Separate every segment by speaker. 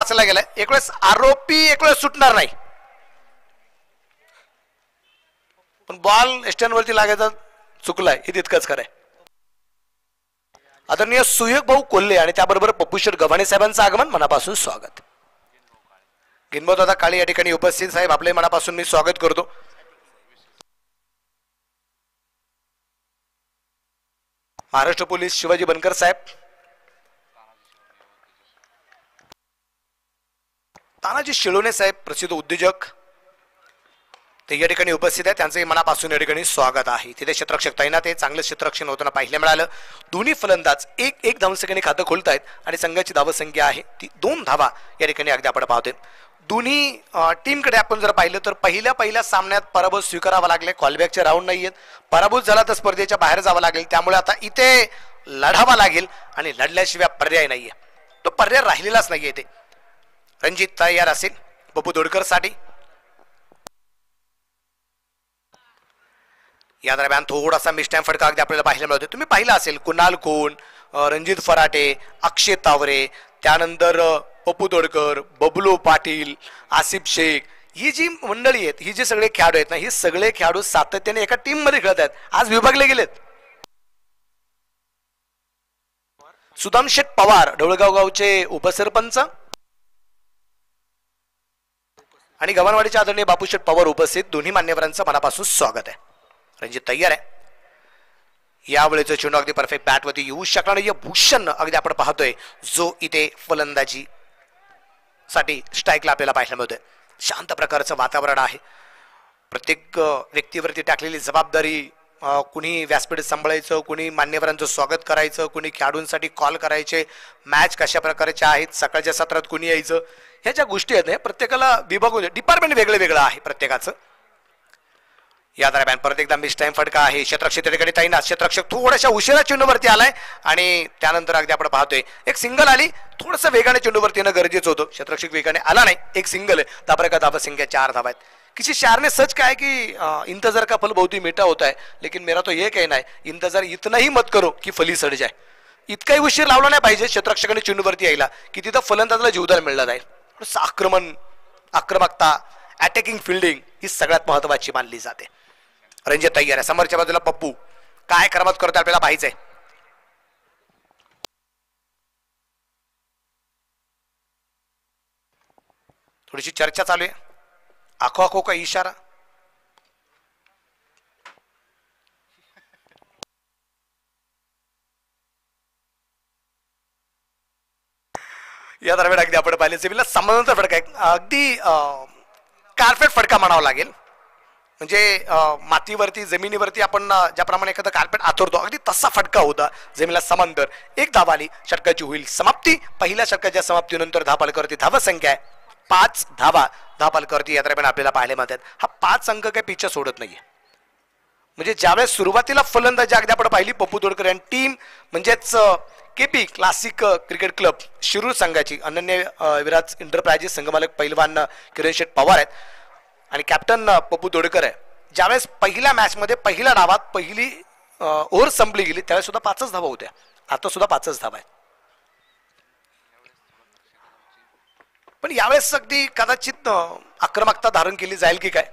Speaker 1: वाचला गेलाय. एक वेळेस आरोपी एक वेळेस सुटणार नाही, पण बॉल स्टँडवरती लागायचा चुकलाय हे तितकंच खरंय. आदरणीय सुयोग भाऊ कोल्हे आणि त्याबरोबर पप्पूशेठ गव्हाणे साहेबांचं आगमन मनापासून स्वागत. गिनबो दादा काळे या ठिकाणी उपस्थित साहेब आपले मनापासून मी स्वागत करतो. महाराष्ट्र पोलीस शिवाजी बनकर साहेब, तानाजी शिळोणे साहेब प्रसिद्ध उद्योजक ते या ठिकाणी उपस्थित आहेत. त्यांचंही मनापासून या ठिकाणी स्वागत आहे. तिथे क्षेत्ररक्षक तैनात आहे. चांगलं क्षेत्ररक्षण होताना पाहायला मिळालं. दोन्ही फलंदाज एक धावसंख्येने खातं खोलतायत आणि संघाची धावसंख्या आहे ती 2 धावा या ठिकाणी अगदी आपण पाहतोय. दोन्ही टीमकडे आपण जर पाहिलं तर पहिल्या सामन्यात पराभव स्वीकारावा लागले. कॉलबॅकचे राऊंड नाही आहेत. पराभूत झाला तर स्पर्धेच्या बाहेर जावं लागेल. त्यामुळे आता इथे लढावा लागेल आणि लढल्याशिवाय पर्याय नाहीये. तो पर्याय राहिलेलाच नाहीये. इथे रणजित तयार असेल पप्पू दोडकरसाठी. या दरम्यान थोडासा मिस्टॅम फटका अगदी आपल्याला पाहायला मिळतो. तुम्ही पाहिलं असेल कुणाल कोण, रणजित फराटे, अक्षय तावरे, त्यानंतर पप्पू दोडकर, बबलू पाटील, आसिफ शेख, ही जी मंडळी आहेत, ही जे सगळे खेळाडू आहेत ना, ही सगळे खेळाडू सातत्याने एका टीम मध्ये खेळत आहेत. आज विभागले गेलेत. सुदाम शेठ पवार ढवळगाव गावचे उपसरपंच आणि गव्हाणवाडीचे आदरणीय बापूशेठ पवार उपस्थित. दोन्ही मान्यवरांचं मनापासून स्वागत आहे. रणजित तयार आहे. यावेळेचं चेंडू अगदी परफेक्ट बॅटवरती येऊ शकला नाही. भूषण अगदी आपण पाहतोय जो इथे फलंदाजी साठी स्ट्राईकला आपल्याला पाहायला मिळतोय. शांत प्रकारचं वातावरण आहे. प्रत्येक व्यक्तीवरती टाकलेली जबाबदारी, कुणी व्यासपीठ सांभाळायचं, कुणी मान्यवरांचं स्वागत करायचं, कुणी खेळाडूंसाठी कॉल करायचे, मॅच कशा प्रकारचे आहेत, सकाळच्या सत्रात कुणी यायचं, ह्या ज्या गोष्टी आहेत ना, प्रत्येकाला विभागून डिपार्टमेंट वेगळं वेगळं आहे प्रत्येकाचं. या दरम्यान परत एकदा मिस टाइम फटका आहे. क्षेत्ररक्षक ठिकाणी तैनात. क्षेत्ररक्षक थोड्याशा उशिरा चेंडूवरती आलाय आणि त्यानंतर अगदी आपण पाहतोय एक सिंगल आली. थोडंसं वेगाने चेंडूवरती येणं गरजेचं होतं. क्षेत्ररक्षक वेगाने आला नाही. एक सिंगल आहे. त्याप्रकारे का धावसंख्या 4 धावा आहेत. किसी शार ने सच कहा है कि इंतजार का फल बहुत ही मीठा होता है, लेकिन मेरा तो ये कहना है इंतजार इतना ही मत करो की फली सड जाए. इतकाही उशीर लावला नाही पाहिजे क्षेत्ररक्षकाने चेंडूवरती यायला की तिथं फलंदाजाला जीवदान मिळलं जाईल. आक्रमकता, अटॅकिंग फिल्डिंग ही सगळ्यात महत्वाची मानली जाते. रणजित तयार आहे. समोरच्या बाजूला पप्पू काय करामत करतो आपल्याला पाहायचंय. थोडीशी चर्चा चालू आहे. आखो आखो का इशारा. या दरम्यान अगदी आपण पाहिले सिव्हिलला समांतर फटका आहे. अगदी कार्पेट फटका म्हणावा लागेल. म्हणजे मातीवरती जमिनीवरती आपण ज्याप्रमाणे एखादं कार्पेट आथरतो अगदी तसा फटका होता. जमिनीला समांतर. एक धाव आली. षटकाची होईल समाप्ती. पहिल्या षटकाच्या समाप्तीनंतर धावफलकावरती धावसंख्या आहे 5 धावा. धावफलकावरती या दरम्यान आपल्याला पाहायला मिळतात. हा 5 अंक काही पिच्छा सोडत नाहीये. म्हणजे ज्यावेळेस सुरुवातीला फलंदाजी अगदी आपण पाहिली पप्पू दोडकर यांनी टीम म्हणजेच KP classic cricket club Shirur संघाची अनन्य विराज एंटरप्राइजेस संघमालक पैलवान किरण शेठ पवार आहेत आणि कॅप्टन पप्पू दोडकर आहे. ज्यावेळेस पहिल्या मॅच मध्ये पहिल्या डावात पहिली ओव्हर संपली गेली त्यावेळेस सुद्धा 5च धावा होत्या. आता सुद्धा 5च धावा आहेत. पण यावेळेस अगदी कदाचित आक्रमकता धारण केली जाईल की काय.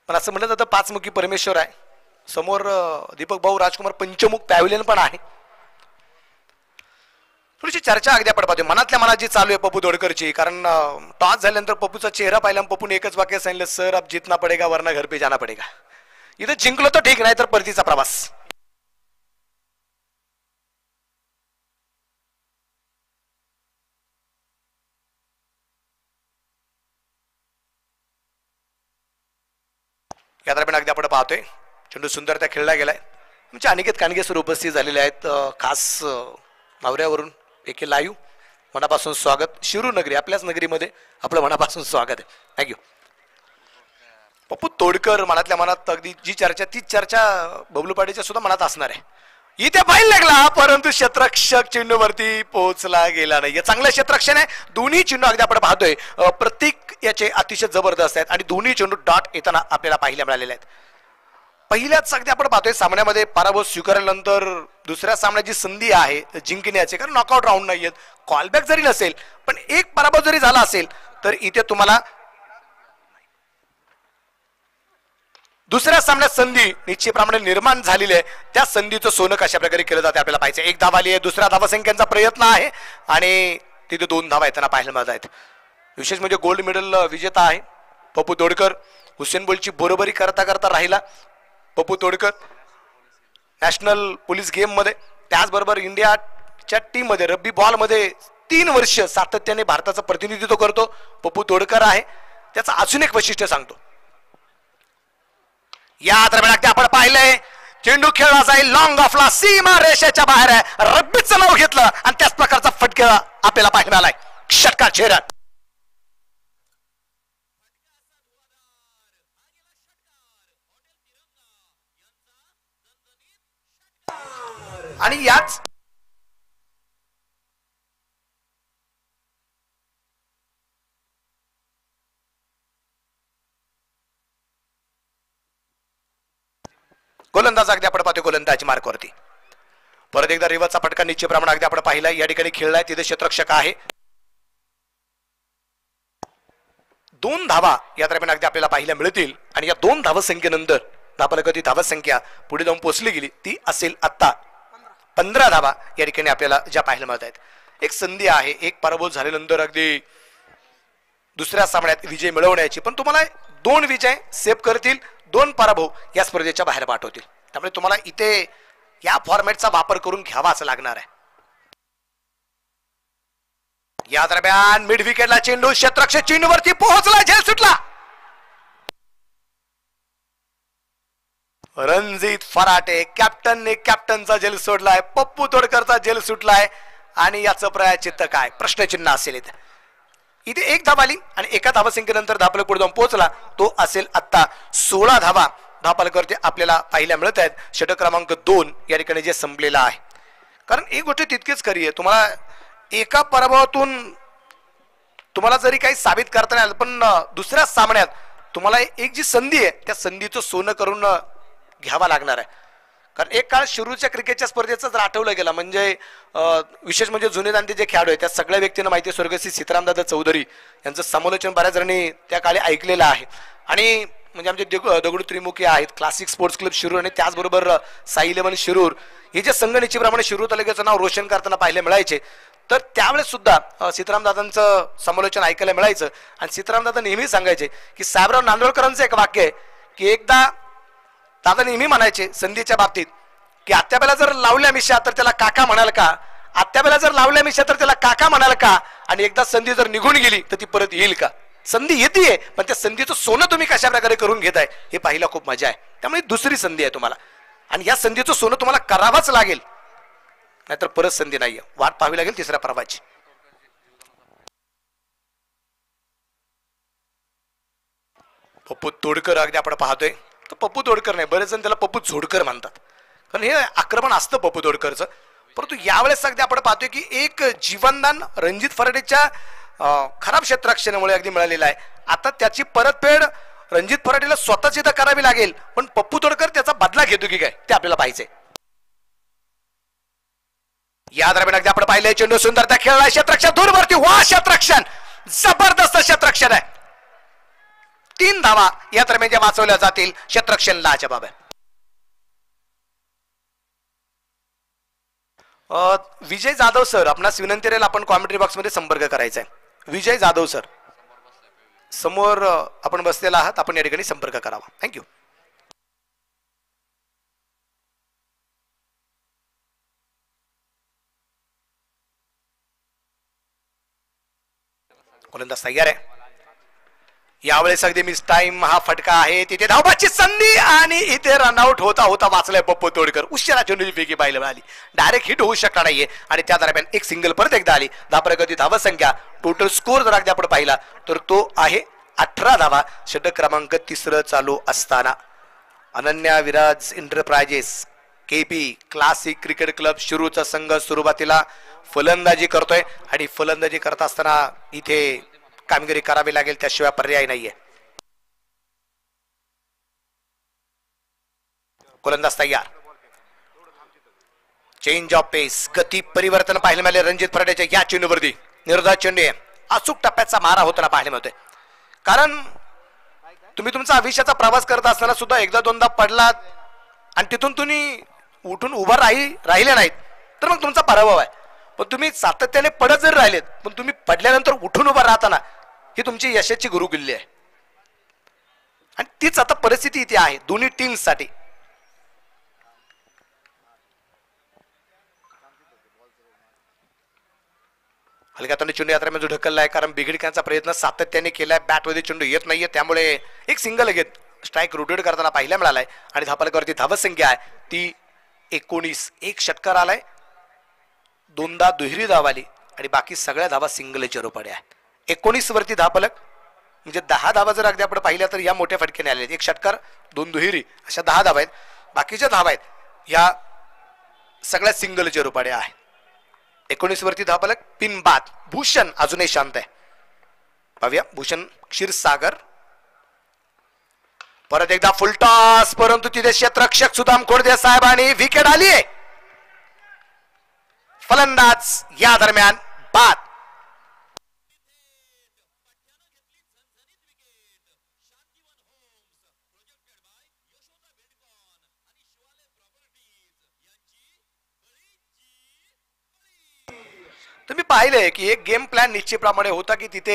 Speaker 1: पण असं म्हणलं जातं 5 मुखी परमेश्वर आहे. समोर दीपक भाऊ राजकुमार पंचमुख पॅव्हिलियन पण आहे. थोडीशी चर्चा अगदी आपण पाहतोय. मनातल्या मनात जी चालू आहे पप्पू दोडकरची. कारण टॉस झाल्यानंतर पप्पूचा चेहरा पाहिला. पप्पूने एकच वाक्य सांगितलं, सर अब जीतना पडेगा वरना घर पे जाना पडेगा. इथं जिंकलो तर ठीक, नाही तर परतीचा प्रवास. या दरम्यान अगदी आपण पाहतोय चेंडू सुंदरता खेळला गेलाय. म्हणजे अनिकेत कानगे सर उपस्थित झालेले आहेत खास मावऱ्यावरून. एके लाईव्ह मनापासून स्वागत. शिरूर नगरी आपल्याच नगरीमध्ये आपलं मनापासून स्वागत आहे. थँक्यू. पप्पू तोडकर मनातल्या मनात अगदी जी चर्चा तीच चर्चा बबलू पाटीलच्या सुद्धा मनात असणार आहे. इथे पाहिलं लागला परंतु क्षेत्ररक्षक चेंडूवरती पोहोचला गेला नाही. चांगलं क्षेत्ररक्षण आहे. दोन्ही चेंडू अगदी आपण पाहतोय प्रतीक याचे अतिशय जबरदस्त आहेत आणि दोन्ही चेंडू डॉट येताना आपल्याला पाहायला मिळालेले आहेत. पहिल्याच अगदी आपण पाहतोय सामन्यामध्ये पराभव स्वीकारल्यानंतर दुसऱ्या सामन्याची संधी आहे जिंकण्याची, कारण नॉकआउट राऊंड नाहीयेत, कॉलबॅक जरी नसेल पण एक पराभव जरी झाला असेल तर इथे तुम्हाला दुसऱ्या सामन्यात संधी निश्चितप्रमाणे निर्माण झालेली आहे. त्या संधीचं सोनं कशा प्रकारे केलं जाते आपल्याला पाहिजे. एक धाव आली आहे, दुसऱ्या धावसंख्यांचा प्रयत्न आहे आणि तिथे 2 धावा येताना पाहायला मिळत आहेत. विशेष म्हणजे गोल्ड मेडल विजेता आहे पप्पू तोडकर. हुसेन बोल्टची बरोबरी करता करता राहिला Pappu Todkar national police game मध्ये. त्याचबरोबर इंडियाच्या टीम मध्ये रग्बी बॉल मध्ये 3 वर्ष सातत्याने भारताचं प्रतिनिधित्व करतो पप्पू तोडकर आहे. त्याचं अजून एक वैशिष्ट्य सांगतो. या दरम्यान आपण पाहिलंय चेंडू खेळला जाईल लॉंग ऑफला, सीमा रेषेच्या बाहेर आहे, रब्बीचं नाव घेतलं आणि त्याच प्रकारचा फटका आपल्याला पाहायला आलाय. षटकार झेरत आणि याच गोलंदाज अगदी आपण पाहतो गोलंदाजी मार्कवरती. परत एकदा रिव्हरचा फटका निश्चित प्रमाणात अगदी आपण पाहिलाय. या ठिकाणी खेळलाय तिथे क्षेत्ररक्षक आहे. 2 धावा या दरम्यान अगदी आपल्याला पाहायला मिळतील आणि या 2 धावसंख्येनंतर धावलगती धावसंख्या पुढे जाऊन पोहोचली गेली ती असेल आता 15 धावा या ठिकाणी आपल्याला ज्या पाहायला मिळत आहेत. एक संधी आहे, एक पराभव झाल्यानंतर अगदी दुसऱ्या सामन्यात विजय मिळवण्याची, पण तुम्हाला 2 विजय सेव्ह करतील, 2 पराभव या स्पर्धेच्या बाहेर पाठवतील. त्यामुळे तुम्हाला इथे या फॉर्मॅटचा वापर करून घ्यावाच लागणार आहे. या दरम्यान मिड विकेटला चेंडू, क्षेत्ररक्षक चेंडूवरती पोहोचला, झेल सुटला. रणजित फराटे कॅप्टनने कॅप्टनचा झेल सोडलाय, पप्पू तोडकरचा झेल सुटलाय आणि याचं प्रायश्चित्त काय प्रश्नचिन्ह असेल. इथे 1 धाव आली आणि एका धावसंख्येनंतर धापल पुढे जाऊन पोहोचला, तो असेल आता 16 धावा धापलकरते आपल्याला पाहायला मिळत आहेत. षटक क्रमांक 2 या ठिकाणी जे संपलेला आहे. कारण एक गोष्ट तितकीच खरी आहे, तुम्हाला एका पराभवातून तुम्हाला जरी काही साबित करता नाही आलं पण दुसऱ्या सामन्यात तुम्हाला एक जी संधी आहे त्या संधीचं सोनं करून घ्यावा लागणार आहे. कारण एक काळ सुरूच्या क्रिकेटच्या स्पर्धेचं जर आठवलं गेलं म्हणजे विशेष म्हणजे जुने जाणते जे खेळाडू आहेत त्या सगळ्या व्यक्तींना माहिती आहे, स्वर्गस्थ सीतारामदादा चौधरी यांचं समालोचन बऱ्याच जणांनी त्या काळी ऐकलेलं आहे. आणि म्हणजे आमचे दगडू त्रिमुखी आहेत, क्लासिक स्पोर्ट्स क्लब शिरूर आणि त्याचबरोबर साई इलेव्हन शिरूर हे जे संघ निश्चितप्रमाणे शिरूर तालुक्याचं नाव रोशन करताना पाहायला मिळायचे. तर त्यावेळेस सुद्धा सीतारामदादांचं समालोचन ऐकायला मिळायचं आणि सीतारामदादा नेहमी सांगायचे की साहेबराव नांदोळकरांचं एक वाक्य आहे की एकदा दादा नेहमी म्हणायचे संधीच्या बाबतीत की आत्याबाईला जर लावल्या मिशा तर त्याला काका म्हणाल का, आत्याबाईला जर लावल्या मिशा तर त्याला काका म्हणाल का, आणि एकदा संधी जर निघून गेली तर ती परत येईल का. संधी येते पण त्या संधीचं सोनं तुम्ही कशा प्रकारे करून घेताय हे पाहिला खूप मजा आहे. त्यामुळे दुसरी संधी आहे तुम्हाला आणि या संधीचं सोनं तुम्हाला करावंच लागेल, नाहीतर परत संधी नाहीये, वाट पाहावी लागेल तिसऱ्या पर्वाची. पप्पू तोडकर अगदी आपण पाहतोय तर पप्पू तोडकर नाही, बरेच जण त्याला पप्पू झोडकर म्हणतात कारण हे आक्रमण असतं पप्पू तोडकरचं. परंतु यावेळेस अगदी आपण पाहतोय की एक जीवनदान रणजित फराटेच्या खराब क्षेत्ररक्षणामुळे अगदी मिळालेला आहे. आता त्याची परतफेड रणजित फराटेला स्वतःच इथं करावी लागेल, पण पप्पू तोडकर त्याचा बदला घेतो की काय ते आपल्याला पाहिजे. या दरम्यान अगदी आपण पाहिलंय चेंडू सुंदर त्या खेळला, क्षेत्ररक्षण दूरवरती, वा क्षेत्ररक्षण, जबरदस्त क्षेत्ररक्षण आहे. 3 धावा या दरम्यान ज्या वाचवल्या जातील, क्षेत्ररक्षण लाजबाब आहे. विजय जाधव सर आपणास विनंती राहील आपण कॉमेंट्री बॉक्स मध्ये संपर्क करायचा आहे. विजय जाधव सर समोर आपण बसलेला आहात, आपण या ठिकाणी संपर्क करावा. थँक्यू. गोलंदाज तयार आहे. यावेळेस अगदी मिस टाइम हा फटका आहे, तिथे धावबाची संधी आणि इथे रनआउट होता होता वाचलाय पप्पू तोडकर. उशिरा चेंडूची फेकी पाहायला मिळाली, डायरेक्ट हिट होऊ शकणार नाहीये आणि त्या दरम्यान एक सिंगल परत एकदा आली. धावप्रगती धावसंख्या टोटल स्कोर जर अगदी आपण पाहिला तर तो आहे 18 धावा. षटक क्रमांक 3 चालू असताना Ananya Viraj enterprises KP classic cricket club शिरूरचा संघ सुरुवातीला फलंदाजी करतोय आणि फलंदाजी करत असताना इथे कामगिरी करावी लागेल, त्याशिवाय पर्याय नाहीये. गोलंदाज तयार. चेंज ऑफ पेस, गती परिवर्तन पाहायला मिळाले रणजित फराटेच्या या चेंडूवरती. निर्धार चेंडू आहे, अचूक टप्प्याचा मारा होताना पाहायला मिळतोय. कारण तुम्ही तुमचा आयुष्याचा प्रवास करत असताना सुद्धा एकदा दोनदा पडलात आणि तिथून तुम्ही उठून उभा राहिले नाहीत तर मग तुमचा पराभव आहे. पण तुम्ही सातत्याने पडत जरी राहिलेत पण तुम्ही पडल्यानंतर उठून उभा राहताना ही तुमची यशाची गुरुकिल्ली आहे. आणि तीच आता परिस्थिती इथे आहे दोन्ही टीम्ससाठी. हलक्यातून चेंडू यात्रेमध्ये ढकलला आहे कारण बिघडण्याचा प्रयत्न सातत्याने केलाय. बॅटमध्ये चेंडू येत नाहीये त्यामुळे एक सिंगल लगेच स्ट्राईक रोटेट करताना पाहायला मिळालाय. आणि धापलकावरती धावत संख्या आहे ती 19. एक षटकार आलाय, दोनदा दुहेरी धाव आली आणि बाकी सगळ्या धावा सिंगलच्या रूपाने आहेत. 19 वरती धापलक म्हणजे 10 धावा जर अगदी आपण पाहिल्या तर या मोठ्या फटक्याने आले. एक षटकार 2 दुहेरी अशा 10 धावा आहेत. बाकीच्या धावा आहेत या सगळ्या सिंगलच्या रूपाने आहेत. 19 वरती धापलक पिन बाद. भूषण अजूनही शांत आहे. पाहूया भूषण क्षीरसागर परत एकदा फुलटॉस, परंतु तिथे क्षेत्ररक्षक सुदाम खोडदे साहेबांनी विकेट आली आहे. फलंदाज या दरम्यान बाद. तुम्ही पाहिलंय की एक गेम प्लॅन निश्चितप्रमाणे होता की तिथे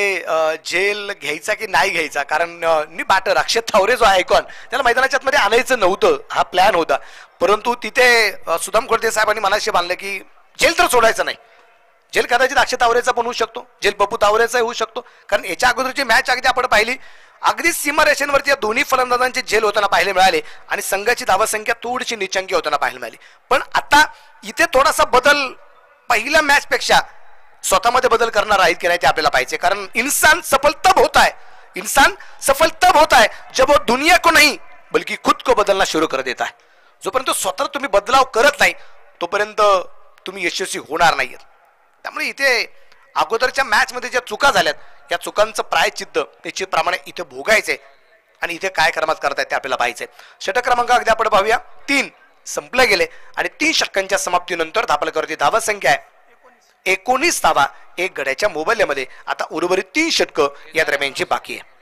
Speaker 1: झेल घ्यायचा की नाही घ्यायचा. कारण बॅटर अक्षय थावरे जो आयकॉन त्याला मैदानाच्या आतमध्ये आणायचं नव्हतं, हा प्लॅन होता. परंतु तिथे सुदाम खोडदे साहेबांनी मनाशी बांधलं की झेल तर सोडायचं नाही. झेल कदाचित अक्षय तावरेचा पण होऊ शकतो, झेल पप्पू तावरेचा होऊ शकतो. कारण याच्या अगोदरची मॅच अगदी आपण पाहिली अगदी सीमारेषेवरती या दोन्ही फलंदाजांचे झेल होताना पाहायला मिळाले आणि संघाची धावसंख्या थोडीशी निचंकी होताना पाहायला मिळाली. पण आता इथे थोडासा बदल पहिल्या मॅच पेक्षा स्वतःमध्ये बदल करणार आहेत की नाही ते आपल्याला पाहिजे. कारण इंसान सफल तब होता है, इंसान सफल तब होता है जब वो दुनिया को नहीं बल्कि खुद को बदलना शुरू कर देता है. जोपर्यंत स्वतः तुम्ही बदलाव करत नाही तोपर्यंत तुम्ही यशस्वी होणार नाहीत. त्यामुळे इथे अगोदरच्या मॅच मध्ये ज्या चुका झाल्यात या चुकांचं प्रायश्चित्त निश्चितप्रमाणे इथे भोगायचे आणि इथे काय क्रमात करतायत ते आपल्याला पाहिजे. षटक क्रमांक अगदी आपण पाहूया 3 संपले गेले आणि 3 षटकांच्या समाप्तीनंतर धापलकरती धावा संख्या आहे 19 धावा एक गड्याच्या मोबाईलमध्ये. आता उर्वरित 3 षटकं या दरम्यानची बाकी आहे.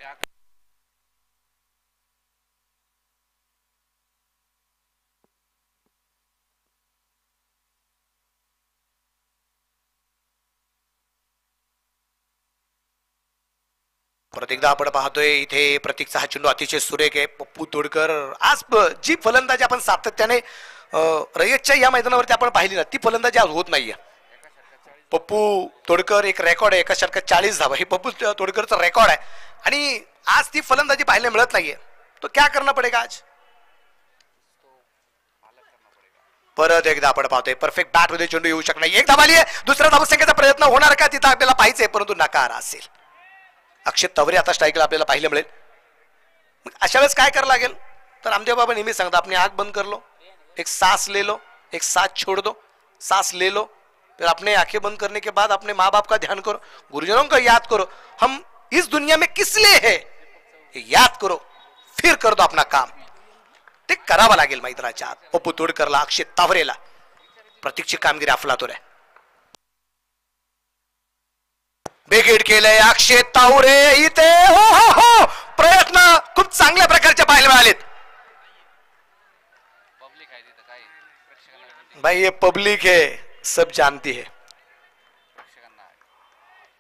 Speaker 1: परत एकदा आपण पाहतोय इथे प्रतीकचा हा चेंडू अतिशय सुरेख आहे. पप्पू तोडकर आज जी फलंदाजी आपण सातत्याने रयतच्या या मैदानावरती आपण पाहिली ना ती फलंदाजी आज होत नाहीये. पप्पू तोडकर एक रेकॉर्ड आहे एका षटकात 40 धावा हे पप्पू तोडकरचं रेकॉर्ड आहे आणि आज ती फलंदाजी पाहायला मिळत नाहीये. तो क्या करना पडेगा आज. परत एकदा आपण पाहतोय परफेक्ट बॅट मध्ये चेंडू येऊ शकणार. एक धावा आली आहे, दुसऱ्या धावसंख्येचा प्रयत्न होणार का तिथं आपल्याला पाहिजे परंतु नकार असेल. अक्षय तवरे आता स्ट्राईकला आपल्याला पाहायला मिळेल. अशा वेळेस काय करावं लागेल तर रामदेव बाबा नेहमी सांगतात आपली आंख बंद कर लो, एक सांस ले लो, एक सांस छोड़ दो, सांस ले लो, फिर अपने आंखें बंद करने के बाद अपने माँ बाप का ध्यान करो, गुरुजनों को याद करो, हम इस दुनिया में किस लिए है याद करो, फिर कर दो अपना काम. ते करावं लागेल मैदानाच्या आत. पप्पू तोडकरला अक्षय तावरेला प्रतीकची कामगिरी अफलातून आहे. बेगेट केलंय अक्षय तावरे इथे. हो हो हो प्रयत्न खूप चांगल्या प्रकारचे पाहायला मिळालेत. भाई ये पब्लिक है सब जानती है.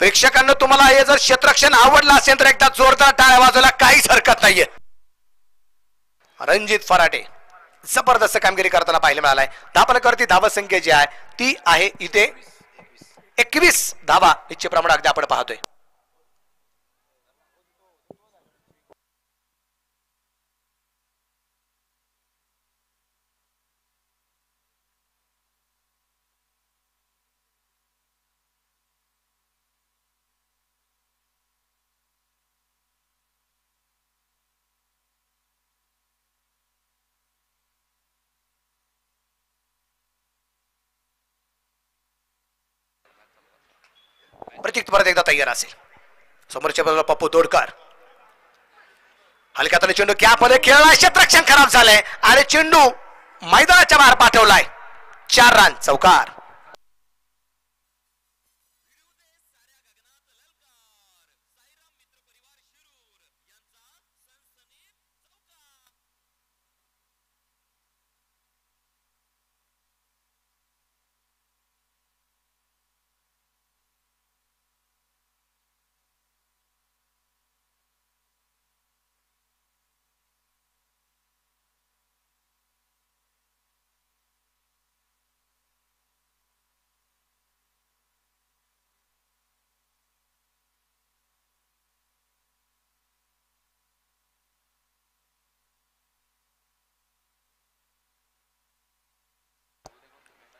Speaker 1: प्रेक्षकांना तुम्हाला हे जर क्षेत्ररक्षण आवडलं असेल तर एकदा जोरदार टाळ्या वाजवायला काहीच हरकत नाहीये. रणजित फराटे जबरदस्त कामगिरी करताना पाहायला मिळालाय. धापलकरती धावा संख्या जी आहे ती आहे इथे 21 धावा इच्छे प्रमाणे अगदी आपण पाहतोय. प्रतीक परत एकदा तयार असेल. समोरच्या बाजूला पप्पू तोडकर हलक्यात चेंडू कॅप मध्ये खेळला. क्षेत्ररक्षण खराब झालंय आणि चेंडू मैदानाच्या बाहेर पाठवलाय. 4 रन चौकार.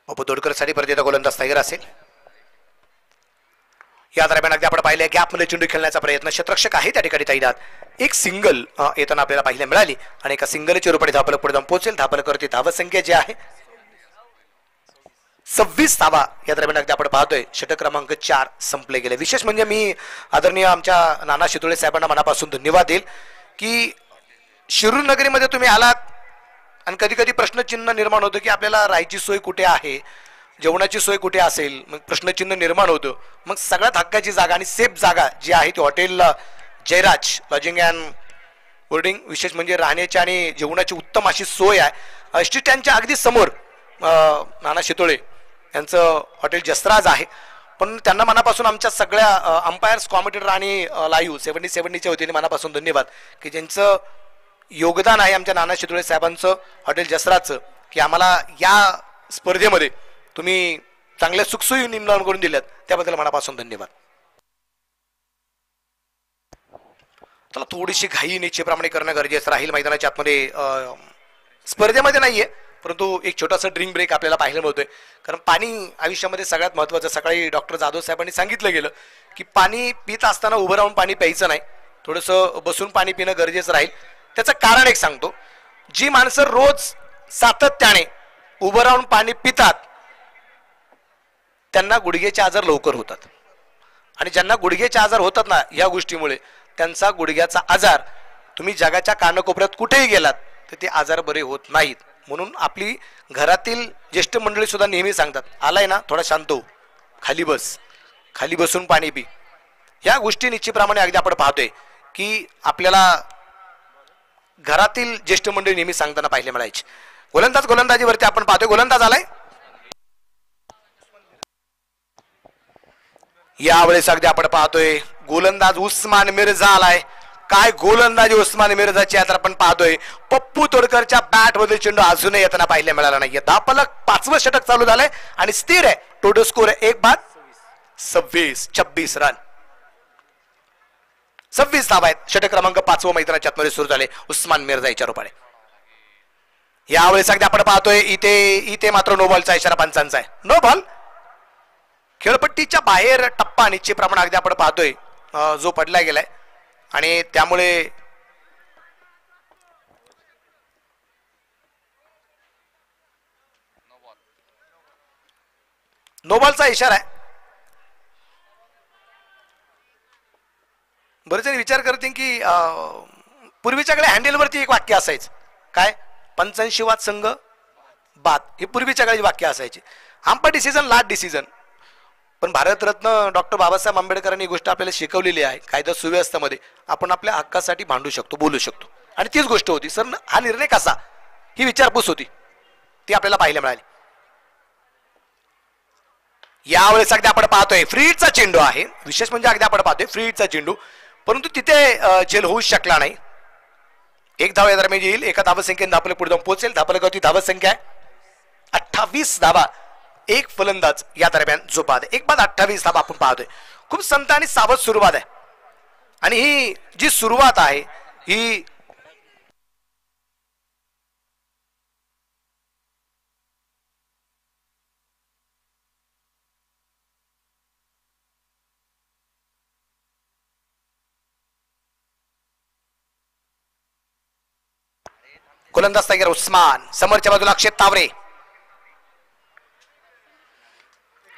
Speaker 1: बापू तोडकर साठी परत येतो गोलंदाज तयार असेल. या दरम्यान अगदी आपण पाहिले गॅपमध्ये चेंडू खेळण्याचा प्रयत्न. क्षेत्ररक्षक आहे त्या ठिकाणी तैनात. एक सिंगल येताना आपल्याला पाहायला मिळाली आणि एका सिंगलच्या रूपाने धापलक पुढे जाऊन पोहोचेल. धापलकवरती धावसंख्या जी आहे 26 धावा या दरम्यान अगदी आपण पाहतोय. षटक क्रमांक 4 संपले गेले. विशेष म्हणजे मी आदरणीय आमच्या नाना शितोळे साहेबांना मनापासून धन्यवाद देईल की शिरूर नगरीमध्ये तुम्ही आलात आणि कधी कधी प्रश्नचिन्ह निर्माण होतं की आपल्याला राहायची सोय कुठे आहे, जेवणाची सोय कुठे असेल. मग प्रश्नचिन्ह निर्माण होतं. मग सगळ्यात हक्काची जागा आणि सेफ जागा जी आहे ती hotel Jayraj lodging and boarding. विशेष म्हणजे राहण्याची आणि जेवणाची उत्तम अशी सोय आहे. एस टी स्टँडच्या अगदी समोर नाना शितोळे यांचं हॉटेल जसराज आहे. पण त्यांना मनापासून आमच्या सगळ्या अंपायर्स कॉमेंटेटर आणि लाईव्ह 70-70च्या वतीने मनापासून धन्यवाद की ज्यांचं योगदान आहे आमच्या नाना शितोळे साहेबांचं हॉटेल जसराजचं की आम्हाला या स्पर्धेमध्ये तुम्ही चांगल्या सुखसोयी निर्माण करून दिल्यात त्याबद्दल मनापासून धन्यवाद. चला थोडीशी घाई निश्चयप्रमाणे करणं गरजेचं राहील. मैदानाच्या आतमध्ये स्पर्धेमध्ये नाहीये परंतु एक छोटासा ड्रिंक ब्रेक आपल्याला पाहायला मिळतोय. कारण पाणी आयुष्यामध्ये सगळ्यात महत्त्वाचं. सकाळी डॉक्टर जाधव साहेबांनी सांगितलं गेलं की पाणी पित असताना उभं राहून पाणी प्यायचं नाही, थोडंसं बसून पाणी पिणं गरजेचं राहील. त्याचं कारण एक सांगतो. जी माणसं रोज सातत्याने उभं राहून पाणी पितात त्यांना गुडघ्याचे आजार लवकर होतात आणि ज्यांना गुडघ्याचे आजार होतात ना या गोष्टीमुळे त्यांचा गुडघ्याचा आजार तुम्ही जगाच्या कानाकोपऱ्यात कुठेही गेलात तर ते आजार बरे होत नाहीत. म्हणून आपली घरातील ज्येष्ठ मंडळी सुद्धा नेहमी सांगतात आलाय ना थोडा शांत हो, खाली बस, खाली बसून पाणी पी. या गोष्टी निश्चितप्रमाणे अगदी आपण पाहतोय की आपल्याला घरातील ज्येष्ठ मंडळी नेहमी सांगताना पाहिले मिळायचे. गोलंदाजीवरती आपण पाहतोय. गोलंदाज आलाय यावेळेस अगदी आपण पाहतोय गोलंदाज उस्मान मिर्झा आलाय. काय गोलंदाजी उस्मान मिर्झाची आता आपण पाहतोय. पप्पू तोडकरच्या बॅट मधील चेंडू अजूनही येताना पाहायला मिळाला नाहीये. धापलक 5वं षटक चालू झालंय आणि स्थिर आहे. टोटल स्कोर आहे 1 बाद 26 रन. 26 धावा आहेत. षटक क्रमांक 5 मैदानाच्या आतमध्ये सुरू झाले उस्मान मिर्झा याच्या रूपाने. यावेळेस अगदी आपण पाहतोय इथे मात्र नो बॉलचा इशारा पंचांचा आहे. No ball. खेळपट्टीच्या बाहेर टप्पा निश्चितप्रमाणे अगदी आपण पाहतोय जो पडला गेलाय आणि त्यामुळे नो बॉलचा इशारा आहे. बरेच जण विचार करतील की पूर्वीच्याकडे हँडलवरती एक वाक्य असायचं काय 85 वाद संघ बाद. हे पूर्वीच्या काळी वाक्य असायचे. आंपा डिसिजन लास्ट डिसिजन. पण भारतरत्न डॉक्टर बाबासाहेब आंबेडकरांनी ही गोष्ट आपल्याला शिकवलेली आहे. कायदा सुव्यवस्थेमध्ये आपण आपल्या हक्कासाठी भांडू शकतो, बोलू शकतो. आणि तीच गोष्ट होती सर हा निर्णय कसा ही विचारपूस होती ती आपल्याला पाहायला मिळाली. यावेळेस अगदी आपण पाहतोय फ्रीडचा चेंडू आहे. विशेष म्हणजे अगदी आपण पाहतोय फ्रीडचा चेंडू परंतु तिथे झेल होऊ शकला नाही. 1 धाव या दरम्यान येईल. एका धावसंख्येने धापलक पुढे जाऊन पोहोचेल. धापलकावरती धावसंख्या आहे 28 धावा. एक फलंदाज या दरम्यान जो बाद 1 बाद 28 धावा आपण पाहतोय. खूप संत आणि सावध सुरुवात आहे आणि ही जी सुरुवात आहे ही गोलंदाज तयार उस्मान. समोरच्या बाजूला अक्षय तावरे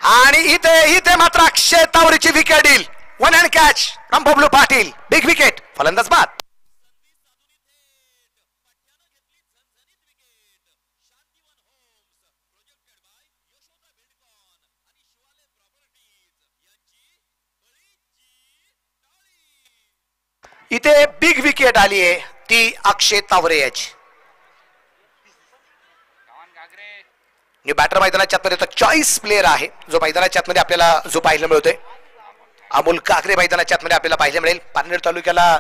Speaker 1: आणि इथे मात्र अक्षय तावरेची विकेट येईल. 1 hand catch from Bablu Patil. Big wicket. फलंदाज बाद. इथे बिग विकेट आली आहे ती अक्षय तावरे याची. बॅटर मैदानाच्या आतमध्ये चॉईस प्लेअर आहे जो मैदानाच्या आतमध्ये आपल्याला जो पाहायला मिळतोय. अमोल काकरे मैदानाच्या आतमध्ये आपल्याला पाहायला मिळेल. पारनेर तालुक्याला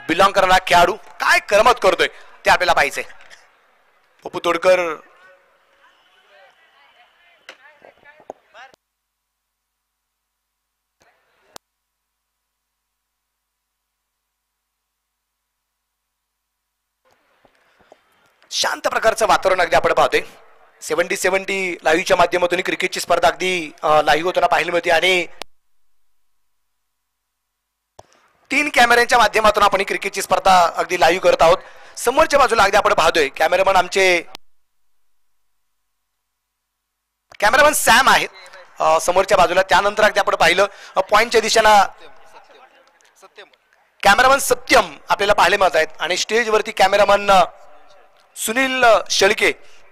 Speaker 1: बिलॉंग करणारा खेळाडू काय करमत करतोय ते आपल्याला पाहिजे. पप्पू तोडकर शांत प्रकारचं वातावरण अगदी आपण पाहतोय. 70-70 लाईव्हच्या माध्यमातून क्रिकेटची स्पर्धा अगदी लाईव्ह होताना पाहायला मिळते आणि 3 कॅमेऱ्यांच्या माध्यमातून आपण क्रिकेटची स्पर्धा अगदी लाईव्ह करत आहोत. समोरच्या बाजूला अगदी आपण पाहतोय कॅमेरामन आमचे कॅमेरामन सॅम आहेत समोरच्या बाजूला. त्यानंतर अगदी आपण पाहिलं पॉइंटच्या दिशेला कॅमेरामन सत्यम आपल्याला पाहायला मिळत आहेत आणि स्टेजवरती कॅमेरामन सुनील शेळके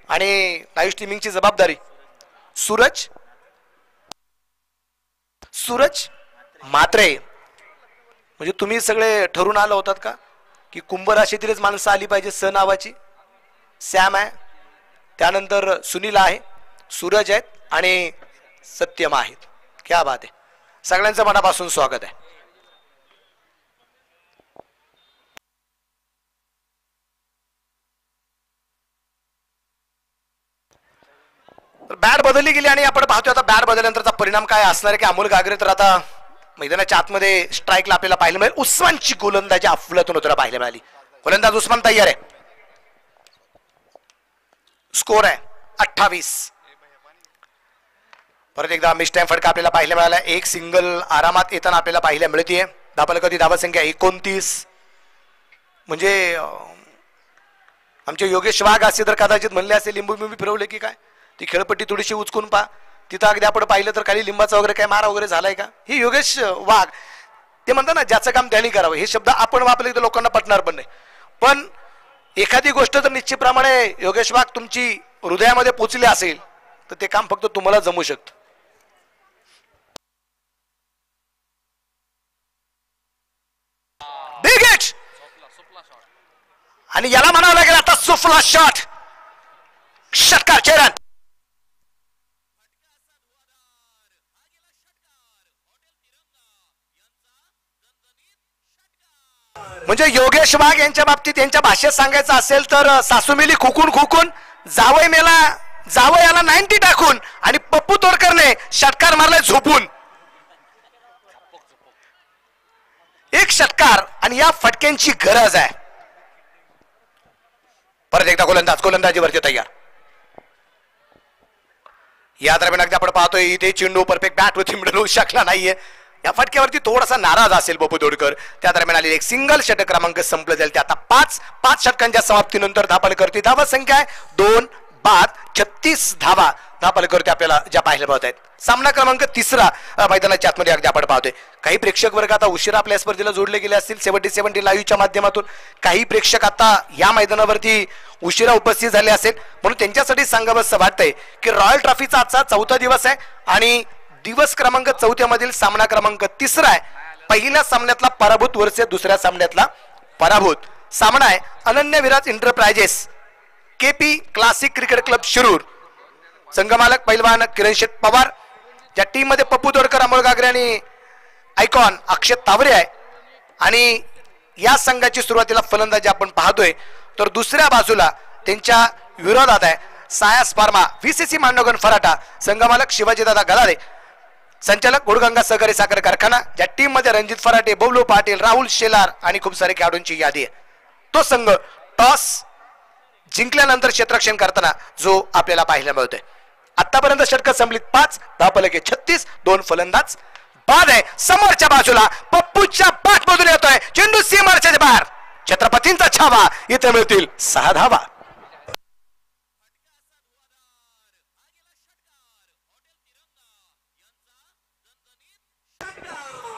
Speaker 1: आणि लाईव्ह स्ट्रीमिंगची जबाबदारी सूरज मात्रे. म्हणजे तुम्ही सगळे ठरून आलं होतात का की कुंभ राशीतीलच माणसं आली पाहिजे. स नावाची सॅम आहे, त्यानंतर सुनील आहे, सूरज आहेत आणि सत्यम आहेत. क्या बात आहे. सगळ्यांचं मनापासून स्वागत आहे. बॅट बदलली गेली आणि आपण पाहतोय आता बॅट बदलल्यानंतरचा परिणाम काय असणार आहे की अमोल गागरे तर आता मैदानाच्या आतमध्ये स्ट्राईकला आपल्याला पाहायला मिळेल. उस्मानची गोलंदाजी अफलातून होताना पाहायला मिळाली. गोलंदाज उस्मान तयार आहे. स्कोर आहे 28. परत एकदा मिस टाइम फटका आपल्याला पाहायला मिळाला. एक सिंगल आरामात येताना आपल्याला पाहायला मिळते. धाबालकती धावा संख्या 29. म्हणजे आमचे योगेश वाघ असे तर कदाचित म्हणले असे लिंबू बिंबू फिरवले की काय ती खेळपट्टी थोडीशी उचकून पहा. तिथं अगदी आपण पाहिलं तर खाली लिंबाचा वगैरे काय मारा वगैरे झालाय का. हे योगेश वाघ ते म्हणतात ना ज्याचं काम त्यांनी करावं. हे शब्द आपण वापरले तर लोकांना पटणार पण नाही. पण एखादी गोष्ट तर निश्चितप्रमाणे योगेश वाघ तुमची हृदयामध्ये पोचली असेल तर ते काम फक्त तुम्हाला जमू शकतं. बिग हिट आणि याला म्हणावं लागेल आता सुफला शॉट. षटकार चेरन म्हणजे योगेश वाघ यांच्या बाबतीत यांच्या भाषेत सांगायचं असेल तर सासू मेली खुकून खुकून, जावई मेला जावयाला 90 टाकून आणि पप्पू तोडकरने षटकार मारलाय झोपून. एक षटकार आणि या फटक्यांची गरज आहे. परत एकदा गोलंदाजीवरती तयार. या दरम्यान अगदी आपण पाहतोय इथे चेंडू परफेक्ट बॅटवरती मिळू शकला नाहीये. या फटक्यावरती थोडासा नाराज असेल पप्पू तोडकर. त्या दरम्यान आलेले एक सिंगल षटक क्रमांक संपलं जाईल. ते आता 5 षटकांच्या समाप्तीनंतर धापलकरती धावा संख्या आहे 2 बाद 36 धावा धापलकरती आपल्याला ज्या पाहायला मिळत आहेत. सामना क्रमांक 3 मैदानाच्या आतमध्ये अगदी आपण पाहतोय. काही प्रेक्षक वर्ग आता उशिरा आपल्या स्पर्धेला जोडले गेले असतील 70-70 लाईव्हच्या माध्यमातून. काही प्रेक्षक आता या मैदानावरती उशिरा उपस्थित झाले असेल म्हणून त्यांच्यासाठी सांगावंसं वाटतंय की रॉयल ट्रॉफीचा आजचा 4था दिवस आहे आणि दिवस क्रमांक 4 मधील सामना क्रमांक 3 आहे. पहिल्या सामन्यातला पराभूत वर्सेस दुसऱ्या सामन्यातला पराभूत सामना आहे. Ananya Viraj enterprises KP classic cricket club Shirur संघमालक पैलवान किरण शेठ पवार. ज्या टीम मध्ये पप्पू तोडकर, अमोल गागरे आणि आयकॉन अक्षय तावरे आहे. आणि या संघाची सुरुवातीला फलंदाजी आपण पाहतोय तर दुसऱ्या बाजूला त्यांच्या विरोधात आहे सायास फार्मा VCC मांडवगण फराटा संघमालक शिवाजीदादा गलाडे संचालक गुडगंगा सहकारी साखर कारखाना. ज्या टीम मध्ये रणजित फराटे, बबलू पाटील, राहुल शेलार आणि खूप सारे खेळाडूंची यादी आहे. तो संघ टॉस जिंकल्यानंतर क्षेत्ररक्षण करताना जो आपल्याला पाहायला मिळतोय. आतापर्यंत षटकं संपलीत 5 धापलके 36 2 फलंदाज बाद आहे. समोरच्या बाजूला पप्पूच्या बॅट मधून येतोय चेंडू सीमारच्या बाहेर. छत्रपतींचा छावा इथे मिळतील 6 धावा.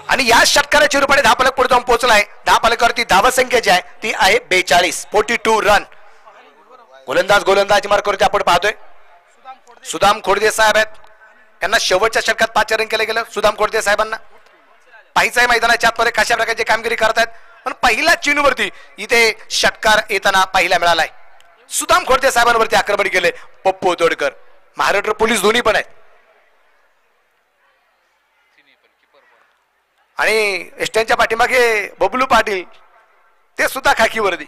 Speaker 1: आणि या षटकाराच्या रूपाने धापलक पुढे जाऊन पोहोचलाय. धापलकावरती धावा संख्या जी आहे ती आहे 42 42 रन. गोलंदाजी मार्गावरती आपण पाहतोय सुदाम खोडदे साहेब आहेत. त्यांना शेवटच्या षटकात 5 रन केले गेलं. सुदाम खोडदे साहेबांना पाहिजे मैदानाच्या आतमध्ये कशा प्रकारची कामगिरी करतायत. पण पहिल्या चेंडूवरती इथे षटकार येताना पाहायला मिळालाय. सुदाम खोडते साहेबांवरती आक्रमण केले पप्पू तोडकर. महाराष्ट्र पोलीस दोन्ही पण आहेत आणि एसट्यांच्या पाठीमागे बबलू पाटील ते सुद्धा खाकी वर्दी.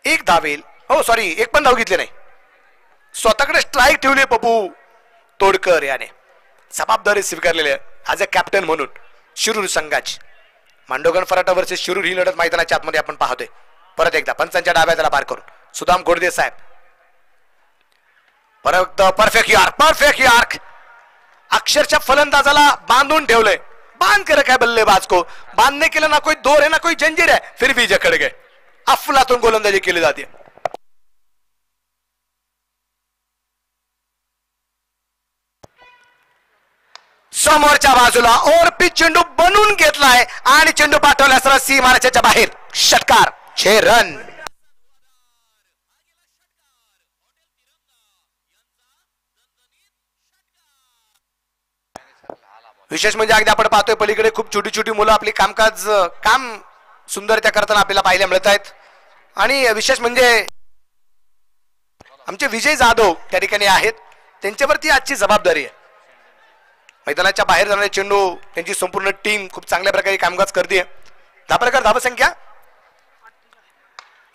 Speaker 1: एक धावेल, हो सॉरी एक पण धाव घेतले नाही. स्वतःकडे स्ट्राईक ठेवले पप्पू तोडकर याने. जबाबदारी स्वीकारलेली आहे ॲज अ कॅप्टन म्हणून शिरूर संघाची. मांडोगण फराटा वर्सेस शिरूर ही लढत मैदानाच्या आतमध्ये आपण पाहतोय. परत एकदा पंचांच्या डाव्या त्याला पार करून सुदाम गोडदे साहेब. परत परफेक्ट यार्क अक्षरशः फलंदाजाला बांधून ठेवलंय. बांध कर काय बल्लेबाज को बांधने के लिए ना कोई दोर है ना कोई जंजीर है, फिर भी जकड़ गए. अफलातून गोलंदाजी केली जाते. समोरच्या बाजूला और पिच चेंडू बनवून घेतलाय आणि चेंडू पाठवला सरळ सीमारेषेच्या बाहेर. षटकार 6 रन. विशेष म्हणजे अगदी आपण पाहतोय पलीकडे खूप छोटी छोटी मुलं आपली काम सुंदरत्या करताना आपल्याला पाहायला मिळत आहेत. आणि विशेष म्हणजे आमचे विजय जाधव त्या ठिकाणी आहेत. त्यांच्यावरती आजची जबाबदारी आहे. मैदानाच्या बाहेर जाणारे चेंडू त्यांची संपूर्ण टीम खूप चांगल्या प्रकारे कामकाज करते. धाप्रकार धावसंख्या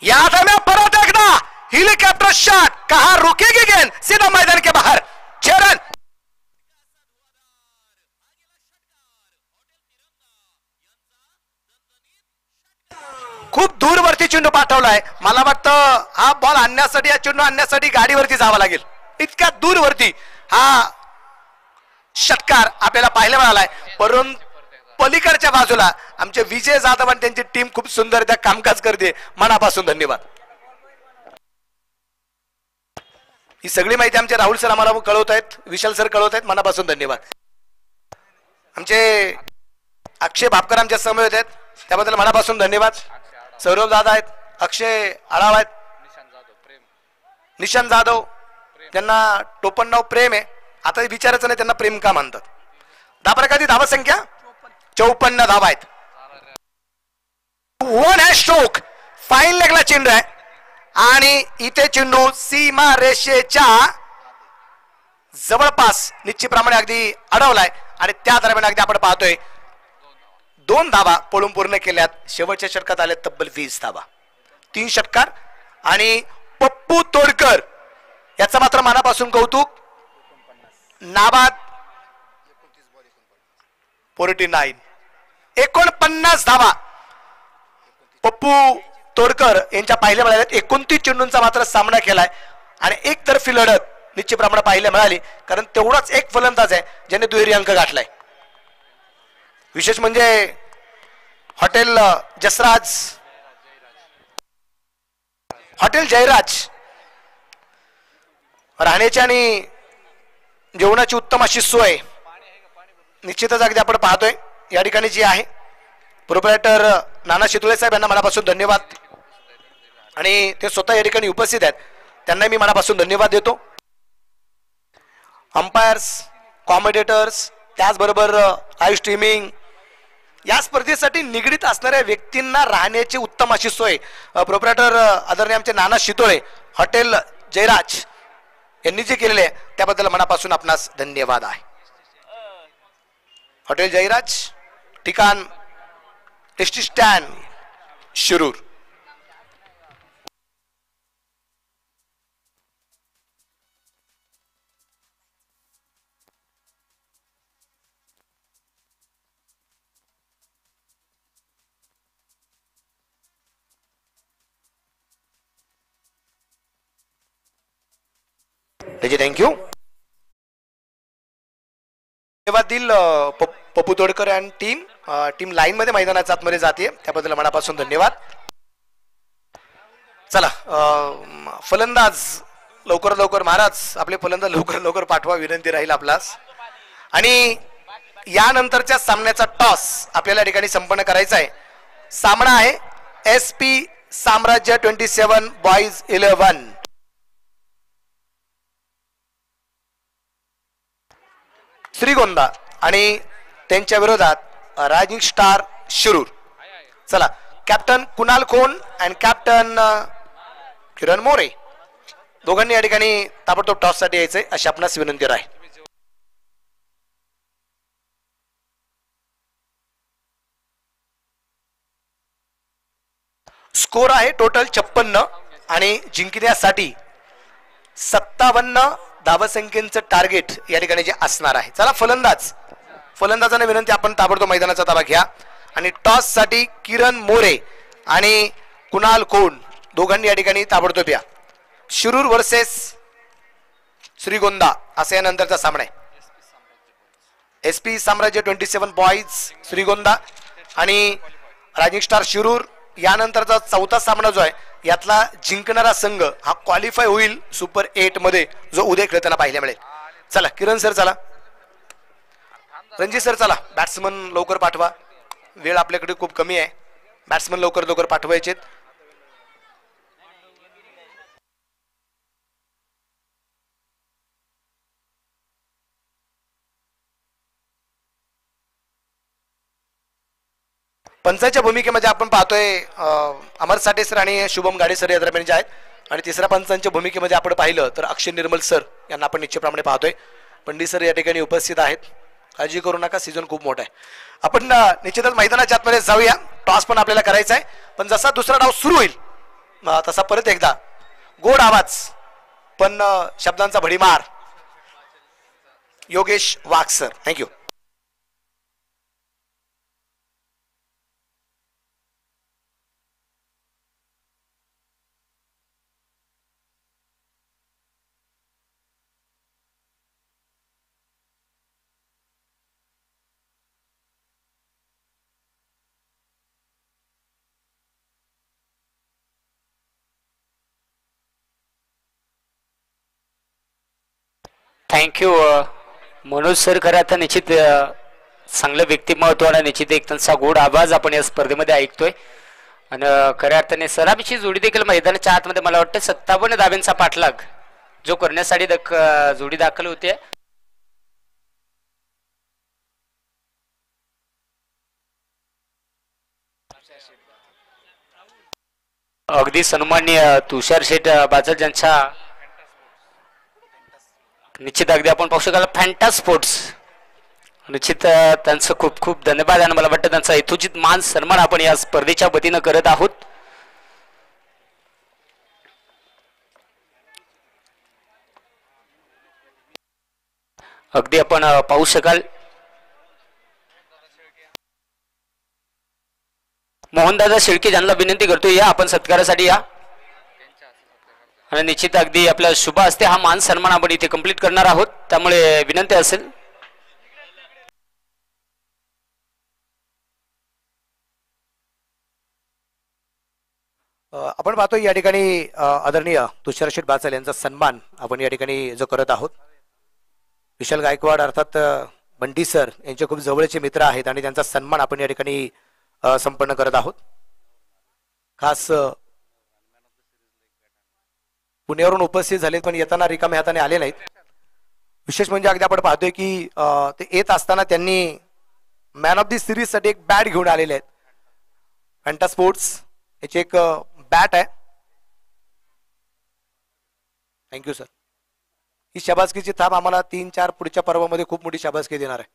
Speaker 1: या दरम्यान परत एकदा हेलिकॉप्टर शॉट कहा रुकेगी गेंद सीधा मैदान के बाहर. 6 रन. खूप दूरवरती चेंडू पाठवलाय. मला वाटतं हा बॉल आणण्यासाठी हा चेंडू आणण्यासाठी गाडीवरती जावं लागेल. इतक्या दूरवरती हा षटकार आपल्याला पाहायला मिळालाय. परंतु पलीकडच्या बाजूला आमचे विजय जाधव आणि त्यांची टीम खूप सुंदर त्या कामकाज करते. मनापासून धन्यवाद. ही सगळी माहिती आमचे राहुल सर आम्हाला कळवत आहेत, विशाल सर कळवत आहेत. मनापासून धन्यवाद. आमचे अक्षय भापकर आमच्या समवेत आहेत, त्याबद्दल मनापासून धन्यवाद. सौरभ दादा आहेत, अक्षय आळाव आहेत, निशांत जाधव त्यांना टोपण नाव प्रेम आहे. आता विचारायचं नाही त्यांना प्रेम का म्हणतात. धाप्रकाराची धावसंख्या 54 धावा आहेत. 1 हॅश स्ट्रोक फाईन लेगला चेंडू आहे आणि इथे चेंडू सीमा रेषेच्या जवळपास निश्चितप्रमाणे अगदी अडवलाय आणि त्या दरम्यान अगदी आपण पाहतोय 2 धावा पळून पूर्ण केल्यात. शेवटच्या षटकात आले तब्बल 20 धावा. 3 षटकार आणि पप्पू तोडकर याचा मात्र मनापासून कौतुक. नाबाद 49 धावा पप्पू तोडकर यांच्या पाहिल्या मिळाल्यात. 29 चेंडूंचा मात्र सामना केलाय आणि एकतर्फी लढत निश्चितप्रमाणे पाहायला मिळाली, कारण तेवढाच एक फलंदाज आहे ज्याने दुहेरी अंक गाठलाय. विशेष म्हणजे हॉटेल जयराज राहण्याची आणि जेवणाची उत्तम अशी सोय निश्चितच अगदी आपण पाहतोय या ठिकाणी जी आहे. प्रोप्रायटर नाना शितोळे साहेब यांना मनापासून धन्यवाद आणि ते स्वतः या ठिकाणी उपस्थित आहेत, त्यांना मी मनापासून धन्यवाद देतो. अंपायर्स, कॉमेंटेटर्स, त्याचबरोबर लाईव्ह स्ट्रीमिंग या स्पर्धेसाठी निगडीत असणाऱ्या व्यक्तींना राहण्याची उत्तम अशी सोय प्रोप्रायटर आदरणीय आमचे नाना शितोळे हॉटेल जयराज यांनी जे केलेले आहे त्याबद्दल मनापासून आपणास धन्यवाद आहे. हॉटेल जयराज, ठिकाण एसटी स्टँड, शिरूर. थँक्यू. धन्यवाद दिल पप्पू तोडकर आणि टीम लाईन मध्ये मैदानाच्या आतमध्ये जाते त्याबद्दल मनापासून धन्यवाद. चला फलंदाज लवकर लवकर महाराज आपले फलंदाज लवकर लवकर पाठवा विनंती राहील आपल्यास. आणि यानंतरच्या सामन्याचा टॉस आपल्याला ठिकाणी संपन्न करायचा आहे. सामना आहे SP साम्राज्य 27 बॉईज 11 श्रीगोंदा आणि त्यांच्या विरोधात रायझिंग स्टार शिरूर. चला, captain Kunal Khon and captain Kiran More दोघांनी या ठिकाणी ताबडतोब टॉस साठी यायचंय अशी आपणास विनंती आहे. स्कोर आहे टोटल 56 आणि जिंकण्यासाठी 57 धावसंख्येचं टार्गेट या ठिकाणी जे असणार आहे. चला, फलंदाजांना विनंती आपण ताबडतोब मैदानाचा ताबा घ्या आणि टॉस साठी किरण मोरे आणि कुणाल खोन दोघांनी या ठिकाणी ताबडतोब या. शिरूर वर्सेस श्रीगोंदा असा यानंतरचा सामना आहे. SP साम्राज्य 27 बॉईज श्रीगोंदा आणि रायझिंग स्टार शिरूर यानंतरचा चौथा सामना जो आहे यातला जिंकणारा संघ हा क्वालिफाय होईल सुपर 8 मध्ये, जो उद्या खेळताना पाहायला मिळेल. चला किरण सर, चला रणजित सर, चला बॅट्समन लवकर पाठवा, वेळ आपल्याकडे खूप कमी आहे. बॅट्समन लवकर लवकर पाठवायचे. पंचाच्या भूमिकेमध्ये आपण पाहतोय अमर साठे सर आणि शुभम गाडे सर या दरम्यान जे आहेत. आणि तिसऱ्या पंचांच्या भूमिकेमध्ये आपण पाहिलं तर अक्षय निर्मल सर यांना आपण निश्चितप्रमाणे पाहतोय. पंडित सर या ठिकाणी उपस्थित आहेत. काळजी करू नका, सीझन खूप मोठा आहे. आपण निश्चितच मैदानाच्या आतमध्ये जाऊया. टॉस पण आपल्याला करायचा आहे, पण जसा दुसरा डाव सुरू होईल तसा परत एकदा गोड आवाज पण शब्दांचा भडीमार. Yogesh Wagh sir, thank you.
Speaker 2: Thank you Manoj sir. खरं आता निश्चित चांगलं व्यक्तिमत्व आणि निश्चित एक त्यांचा गोड आवाज आपण या स्पर्धेमध्ये ऐकतोय. आणि खऱ्या अर्थाने सलामीची जोडी देखील मैदानाच्या आतमध्ये मला वाटतं 57 धाब्यांचा पाठलाग जो करण्यासाठी जोडी दाखल होते. अगदी सन्माननीय तुषार शेठ बाजल ज्यांच्या निश्चित अगदी आपण पाहू शकाल फॅन्टा स्पोर्ट्स, निश्चित त्यांचं खूप खूप धन्यवाद. आणि मला वाटतं त्यांचा यथोचित मान सन्मान आपण या स्पर्धेच्या वतीनं करत आहोत. अगदी आपण पाहू शकाल मोहनदादा शेळके ज्यांना विनंती करतो या आपण सत्कारासाठी या. आणि निश्चित अगदी आपल्या शुभ हस्ते हा मान सन्मान आपण इथे कंप्लीट करणार आहोत, त्यामुळे विनंती असेल.
Speaker 1: आपण पाहतोय या ठिकाणी आदरणीय तुषार शेठ बाचल यांचा सन्मान आपण या ठिकाणी जो करत आहोत. विशाल गायकवाड अर्थात बंटी सर यांचे खूप जवळचे मित्र आहेत आणि त्यांचा सन्मान आपण या ठिकाणी संपन्न करत आहोत. खास पुण्यावरून उपस्थित झाले पण येताना रिकाम्या हाताने आले नाहीत. विशेष म्हणजे अगदी आपण पाहतोय की ते येत असताना त्यांनी मॅन ऑफ दी सिरीज साठी एक बॅट घेऊन आलेले आहेत. फॅन्टा स्पोर्ट्स याची एक बॅट आहे. Thank you sir. ही शाबासकीची थाप आम्हाला 3-4 पुढच्या पर्वामध्ये खूप मोठी शाबासकी देणार आहे.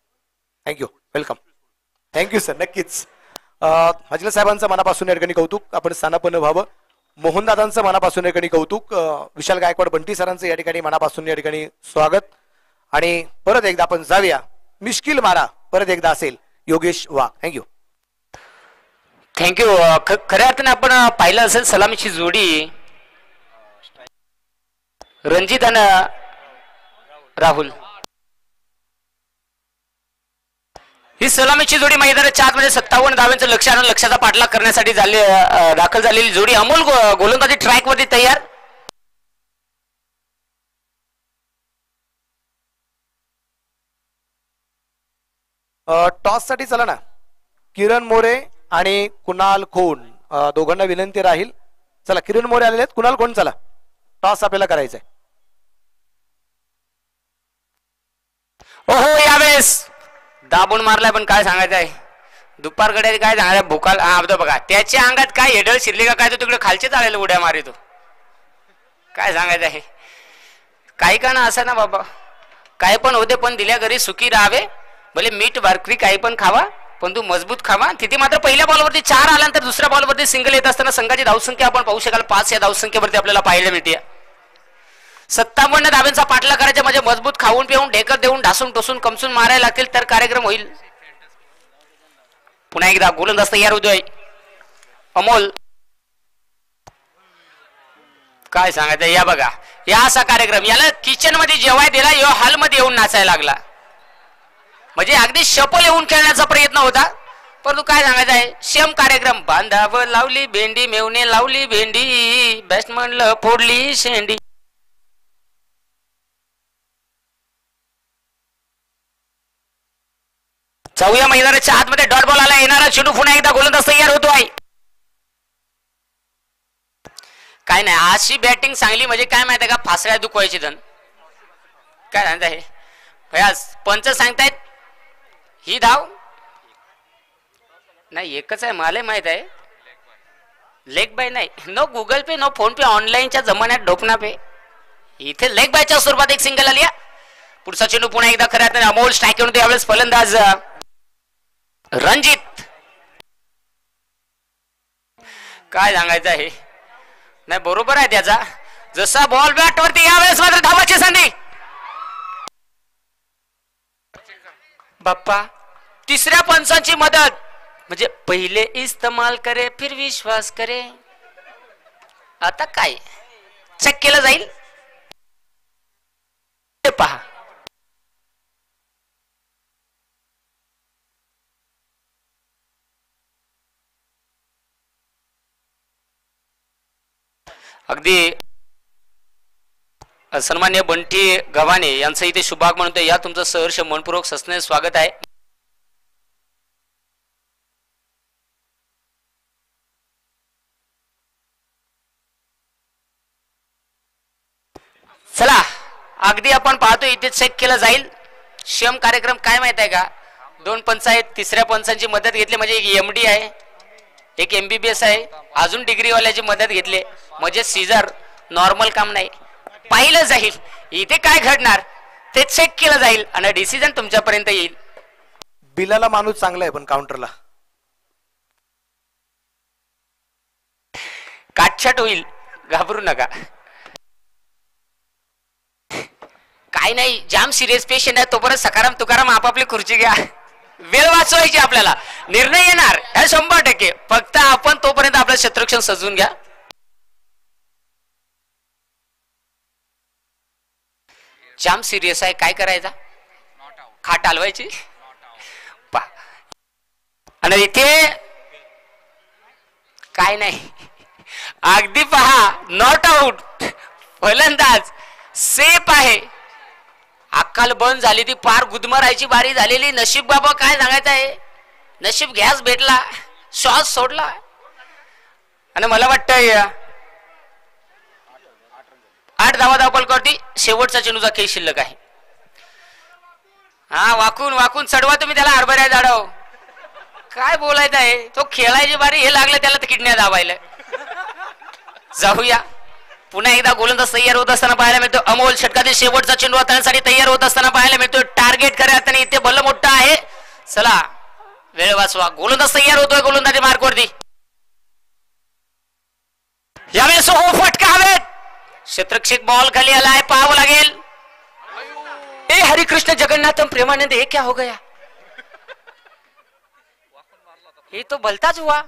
Speaker 1: Thank you, welcome. थँक्यू सर, नक्कीच. हजले साहेबांचं मनापासून या ठिकाणी कौतुक, आपण स्थानापन्न व्हावं. मोहनदादांचं मनापासून या ठिकाणी कौतुक. विशाल गायकवाड बंटी सरांचं या ठिकाणी मनापासून या ठिकाणी स्वागत. आणि परत एकदा आपण जाऊया, मिश्किल मारा परत एकदा असेल योगेश वाघ. थँक्यू.
Speaker 2: थँक्यू. खऱ्या अर्थाने आपण पाहिलं असेल सलामीची जोडी रणजित आणि राहुल, ही सलामीची जोडी मैदानाच्या आतमध्ये 57 धाव्यांचं लक्ष आणून लक्षाचा पाठलाग करण्यासाठी दाखल झालेली जोडी. अमोल गोलंदाजी ट्रॅक वरती तयार.
Speaker 1: टॉस साठी चला ना, किरण मोरे आणि कुणाल खोन दोघांना विनंती राहील. चला, किरण मोरे आलेले आहेत, कुणाल खोन चला, टॉस आपल्याला करायचंय.
Speaker 2: ओहो, यावेळेस दाबून मारलाय पण काय सांगायचं आहे. दुपार गड्या काय सांगा भुकाल हा बघा त्याच्या अंगात काय हेडळ शिरली का काय तो तिकडे खालचे चालेल उड्या मारितो काय सांगायचं आहे काही का ना असं ना बाबा काय पण होते पण दिल्या घरी सुखी राहावे भले मीठ भाकरी काही पण खावा पण तू मजबूत खावा तिथे मात्र पहिल्या बॉलवरती 4 आल्यानंतर दुसऱ्या बॉलवरती सिंगल येत असताना संघाची धावसंख्या आपण पाहू शकाल 5 या धावसंख्येवरती आपल्याला पाहायला मिळते 57 धाब्यांचा पाठला करायचा म्हणजे मजबूत खाऊन पिऊन ढेकर देऊन ढासून टोसून कमसून मारायला लागतील तर कार्यक्रम होईल पुन्हा एकदा गोलंदाज तयार होतोय अमोल काय सांगायचं या बघा या असा कार्यक्रम याला किचन मध्ये जेवाय दिला यो हॉल मध्ये येऊन नाचायला लागला म्हणजे अगदी शपल येऊन खेळण्याचा प्रयत्न होता परंतु काय सांगायचं आहे सेम कार्यक्रम बांधाव लावली भेंडी मेवणे लावली भेंडी बेस्ट म्हणलं फोडली शेंडी चौया मैदानाच्या आतमध्ये डॉट बॉल आला येणारा चेंडू पुन्हा एकदा गोलंदाज तयार होतो आहे काय नाही अशी बॅटिंग चांगली म्हणजे काय माहिती आहे का फासळ्या दुखवायची धन काय सांगत आहे भैया पंच सांगतायत ही धाव नाही एकच आहे मला माहित आहे लेग बाय नाही नो गुगल पे नो फोन पे ऑनलाईनच्या जमान्यात ढोपणा पे इथे लेग बायच्या स्वरूपात एक सिंगल आली पुढचा चेंडू पुन्हा एकदा खऱ्या अमोल स्ट्राईक येऊन यावेळेस फलंदाज रणजित काय सांगायचं आहे नाही बरोबर आहे त्याचा जसा बॉल बॅट वरती यावेळेस मात्र धावाची संधी बाप्पा तिसऱ्या पंचांची मदत म्हणजे पहिले इस्तेमाल करे फिर विश्वास करे आता काय चेक केलं जाईल ते पहा अगदी सन्मान्य बंटी गव्हाणे यांचं इथे शुभाग म्हणतो या तुमचं सहर्ष मनपूर्वक सस्ने स्वागत आहे चला अगदी आपण पाहतो इथे चेक केलं जाईल शेम कार्यक्रम काय माहित आहे का 2 पंच आहेत तिसऱ्या पंचांची मदत घेतली म्हणजे एक एमडी आहे एक एमबीबीएस आहे अजून डिग्रीवाल्याची मदत घेतली म्हणजे सीझर नॉर्मल काम नाही पाहिलं जाईल इथे काय घडणार ते चेक केलं जाईल आणि डिसिजन तुमच्यापर्यंत येईल
Speaker 1: बिलाला माणूस चांगला आहे पण काउंटरला
Speaker 2: काटछाट होईल घाबरू नका काय नाही जाम सिरियस पेशंट आहे तोपर्यंत सकाराम तुकाराम आपापली खुर्ची घ्या वेळ वाचवायची आपल्याला निर्णय येणार हे 100% फक्त आपण तोपर्यंत आपलं शत्रुक्षण सजवून घ्या जाम सिरियस आहे काय करायचा खाट हलवायची आणि इथे काय नाही अगदी पहा नॉट आउट फलंदाज सेफ आहे अक्कल बंद झाली ती पार गुदमरायची बारी झालेली नशीब बाबा काय सांगायचं आहे नशीब गॅस भेटला श्वास सोडला आणि मला वाटतंय 8 धावा धावपल करती शेवटचा चेंडूचा खेळ शिल्लक आहे हा वाकून वाकून चढवा तुम्ही त्याला हरभऱ्या झाडाव काय बोलायचं आहे तो खेळायची बारी हे लागलं त्याला तर किडण्या दाबायला जाऊया पुन्हा एकदा गोलंदाज तयार होत असताना पाहायला मिळतो अमोल षटकातील शेवटचा चेंडू हाताळण्यासाठी तयार होत असताना पाहायला मिळतो टार्गेट करत आणि इथे बल्ल मोठा आहे चला वेळ वाचवा गोलंदाज तयार होतोय गोलंदाजी मार्कवरती यावेळेस हो फटका हवेत क्षेत्रक्षक बॉल खाली आलाय पाहावं लागेल ए हरिकृष्ण जगन्नाथम प्रेमानंद हे क्या हो गया हे तो भलताच हुआ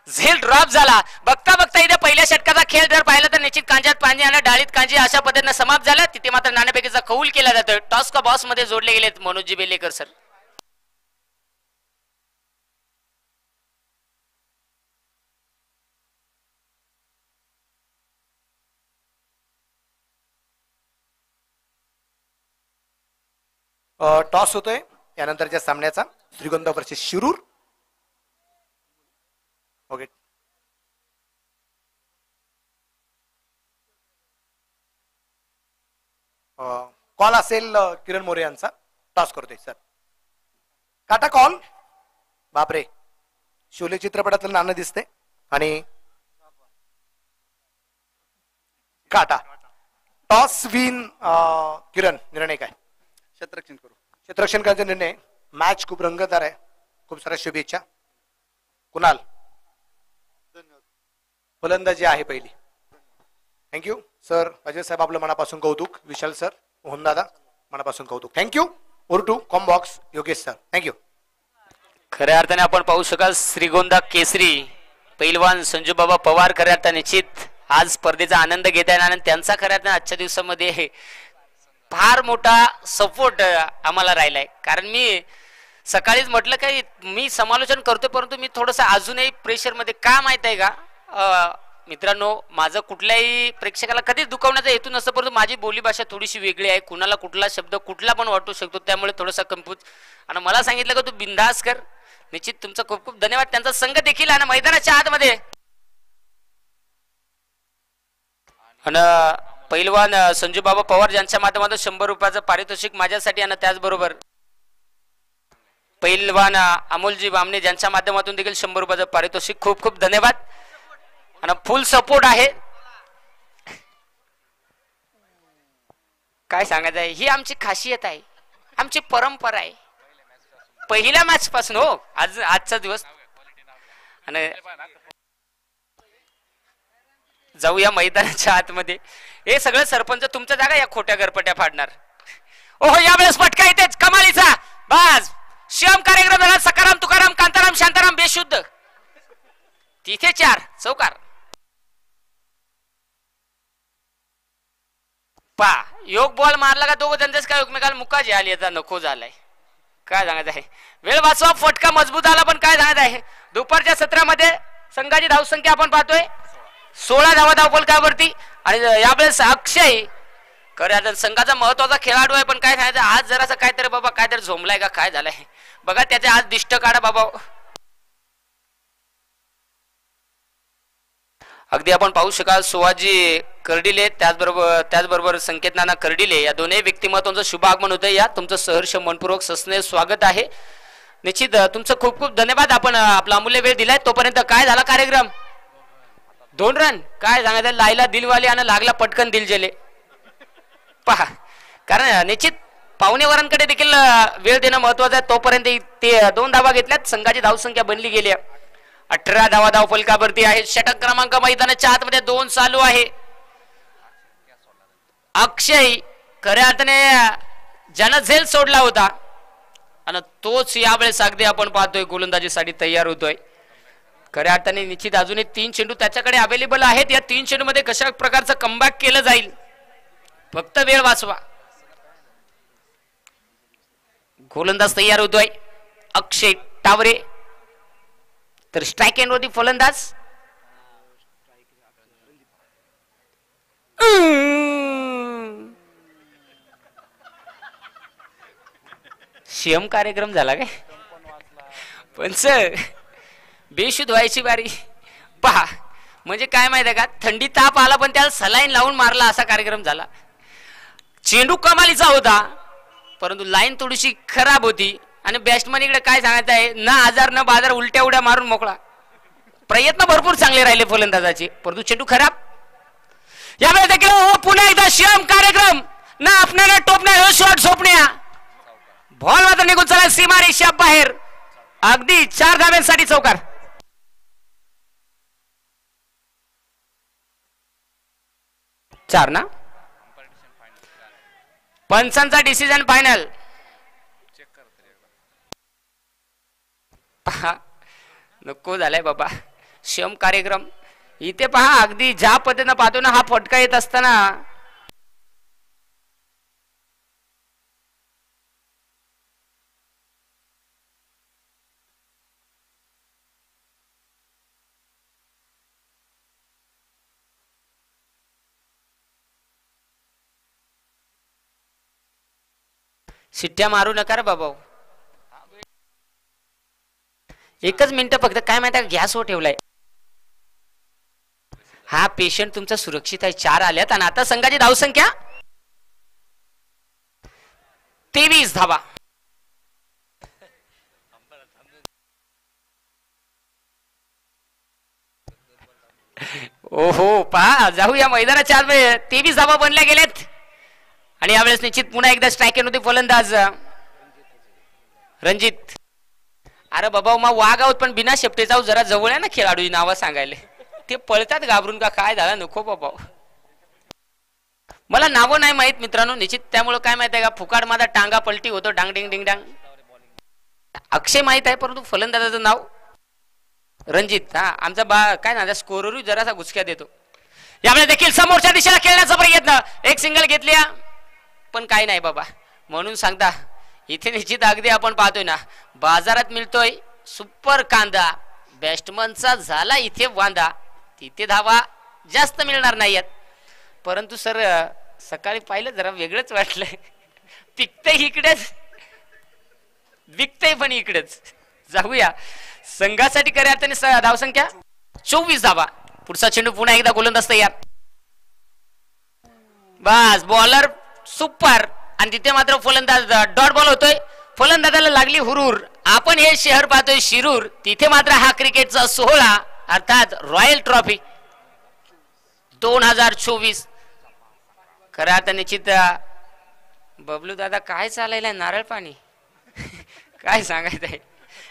Speaker 2: झेल ड्रॉप झाला बघता बघता इथे पहिल्या षटकाचा खेळ जर पाहिला तर निश्चित कांजात पांजे आणि डाळीत कांजे अशा पद्धतीने समाप्त झाला तिथे मात्र नाणेफेकीचा कौल केला जातो टॉस का बॉस मध्ये जोडले गेलेत मनोजी बेलेकर सर
Speaker 1: टॉस होतोय यानंतरच्या सामन्याचा Shrigonda versus Shirur okay call असेल किरण मोरे यांचा टॉस करतोय सर काटा कॉल बापरे, शोले चित्रपटातलं नाणं दिसते आणि काटा. Toss win. किरण, निर्णय काय?
Speaker 3: क्षेत्ररक्षण करू.
Speaker 1: क्षेत्ररक्षण करायचा निर्णय. मॅच खूप रंगतदार आहे. खूप साऱ्या शुभेच्छा. कुणाल, फलंदाजी आहे पहिली. Thank you sir. अजय साहेब आपलं मनापासून कौतुक. विशाल सर, मोहन दादा मनापासून कौतुक. थँक्यू. ओर2 कॉम्बॉक्स योगेश सर, थँक्यू.
Speaker 2: खऱ्या अर्थाने आपण पाहू शकाल श्रीगोंदा केसरी पैलवान संजू बाबा पवार खऱ्या अर्थाने निश्चित आज स्पर्धेचा आनंद घेत आहे आणि त्यांचा खऱ्या अर्थाने आजच्या दिवसामध्ये फार मोठा सपोर्ट आम्हाला राहिलाय. कारण मी सकाळीच म्हटलं की मी समालोचन करतो, परंतु मी थोडंसं अजूनही प्रेशरमध्ये. का माहित आहे का मित्रांनो, माझं कुठल्याही प्रेक्षकाला कधीच दुखावण्याचा हेतू नसतं, परंतु माझी बोली भाषा थोडीशी वेगळी आहे. कुणाला कुठला शब्द कुठला पण वाटू शकतो, त्यामुळे थोडासा कन्फ्यूज. आणि मला सांगितलं का तू बिंदास कर. निश्चित तुमचा खूप खूप धन्यवाद. त्यांचा संघ देखील आणि मैदानाच्या आतमध्ये आणि पैलवान संजू बाबा पवार यांच्या माध्यमातून 100 रुपयाचं पारितोषिक माझ्यासाठी आणि त्याचबरोबर पैलवान अमोलजी बामणे यांच्या माध्यमातून देखील 100 रुपयाचं पारितोषिक. खूप खूप धन्यवाद आणि फुल सपोर्ट आहे. काय सांगायचं आहे, ही आमची खासियत आहे, आमची परंपरा आहे पहिल्या मॅच पासून. हो, आजचा दिवस. आणि जाऊया मैदानाच्या आतमध्ये. हे सगळं सरपंच तुमच्या जागा या खोट्या गरपट्या फाडणार. ओहो, यावेळेस फटका येतेच कमालीचा. बस श्याम कार्यक्रम झाला. सकाराम तुकाराम कांताराम शांताराम बेशुद्ध. तिथे 4 चौकार. पा योग बॉल मारला का दोघं त्यांच्याच काय एकमेकाला मुकाजी आली. याचा नको झालाय. काय सांगायचं आहे, वेळ वाचवा. फटका मजबूत आला, पण काय सांगायचं आहे, दुपारच्या सत्रामध्ये संघाची धावसंख्या आपण पाहतोय 16 धावा धावफलकावरती. आणि यावेळेस अक्षय खरं संघाचा महत्वाचा खेळाडू आहे, पण काय सांगायचं आज जरासं काहीतरी बाबा काहीतरी झोंबलाय का काय झालंय बघा. त्याचे आज दिष्ट काढा बाबा. अगदी आपण पाहू शकाल शिवाजी कर्डिले त्याचबरोबर संकेत नाना कर्डिले या दोन्ही व्यक्तिमत्वांचं शुभ आगमन होतं. या तुमचं सहर्ष मनपूर्वक सस्नेह स्वागत आहे. निश्चित तुमचं खूप खूप धन्यवाद. आपण आपला अमूल्य वेळ दिलाय. तोपर्यंत काय झाला कार्यक्रम? 2 रन. काय सांगायचं, लायला दिलवाले आणि लागला पटकन दिलजेले. पहा, कारण निश्चित पाहुणेवरांकडे देखील वेळ देणं महत्वाचं आहे. तोपर्यंत ते 2 धावा घेतल्यात. संघाची धावसंख्या बनली गेली. 18 धावा धावफलकावरती आहे. षटक क्रमांक मैदानाच्या आतमध्ये 2 चालू आहे. अक्षय खऱ्या अर्थाने ज्यानं झेल सोडला होता आणि तोच यावेळेस अगदी आपण पाहतोय गोलंदाजीसाठी तयार होतोय. खऱ्या अर्थाने निश्चित अजूनही 3 चेंडू त्याच्याकडे अवेलेबल आहेत. या 3 चेंडू मध्ये कशा प्रकारचं कमबॅक केलं जाईल, फक्त वेळ वाचवा. गोलंदाज तयार होतोय अक्षय टावरे. तर स्ट्राईक एंड वरती फलंदाज शियम कार्यक्रम झाला काय पंच बेशुद्ध व्हायची बारी. पहा म्हणजे काय माहिती आहे का, थंडी ताप आला पण त्याला सलाईन लावून मारला असा कार्यक्रम झाला. चेंडू कमालीचा होता, परंतु लाईन थोडीशी खराब होती. आणि बॅट्समन इकडे काय सांगायचं आहे, न आजार न बाजार उलट्या उड्या मारून मोकळा. प्रयत्न भरपूर चांगले राहिले फलंदाजाचे, परंतु चेंडू खराब. यावेळेस देखील पुन्हा एकदा शियम कार्यक्रम ना आपल्याला टोपण्या शॉट झोपण्या. बॉल मात्र निघून चला सीमा रेषा बाहेर. अगदी 4 धाव्यांसाठी चौकार. चार ना. पंचांचा डिसिजन फायनल. पहा नको झालाय बाबा श्रम कार्यक्रम. इथे पहा अगदी ज्या पद्धतीनं पाहतो ना, हा फटका येत असताना शिट्ट्या मारू नका रे बाबा. एकच मिनिट फक्त. काय माहिती आहे, गॅसवर ठेवलाय. हा पेशंट तुमचा सुरक्षित आहे. 4 आल्यात आणि आता संघाची धावसंख्या 23 धावा. ओहो पहा जाऊया मैदानाच्या आत 23 धावा बनल्या गेल्यात आणि यावेळेस निश्चित पुन्हा एकदा स्ट्राईक होते फलंदाज रणजित. अरे बाबा मग वाघ आहोत पण बिना शेपटे जाऊ जरा जवळ आहे ना खेळाडू नावं सांगायला. ते पळतात घाबरून का काय झालं नको बाबा. मला नावं नाही माहित मित्रांनो निश्चित त्यामुळे काय माहित आहे का फुकाड माझा टांगा पलटी होतो डांग डिंग डिंग डांग. अक्षय माहित आहे परंतु फलंदाजाचं नाव रणजित. हा आमचा काय ना स्कोरवर जरासा गुचक्या देतो. यावेळेस देखील समोरच्या दिशेला खेळण्याचा प्रयत्न एक सिंगल घेतली पण काय नाही बाबा म्हणून सांगता इथे निश्चित अगदी आपण पाहतोय ना बाजारात मिळतोय सुपर कांदा बॅट्समनचा झाला इथे वांदा. तिथे धावा जास्त मिळणार नाहीयेत परंतु सर सकाळी पाहिलं जरा वेगळंच वाटलं. पिकतंय इकडेच विकतंय पण इकडेच. जाऊया संघासाठी खऱ्या अर्थाने धावसंख्या 24 धावा. पुढचा चेंडू पुन्हा एकदा गोलंदाज तयार. बस बॉलर सुपर आणि तिथे मात्र फलंदाज डॉट बॉल होतोय. फलंदाजाला लागली हुरूर. आपण हे शहर पाहतोय शिरूर. तिथे मात्र हा क्रिकेटचा सोहळा अर्थात रॉयल ट्रॉफी 2024 खऱ्या अर्थाने निश्चित. बबलू दादा काय चालायला नारळ पाणी काय सांगायचं आहे.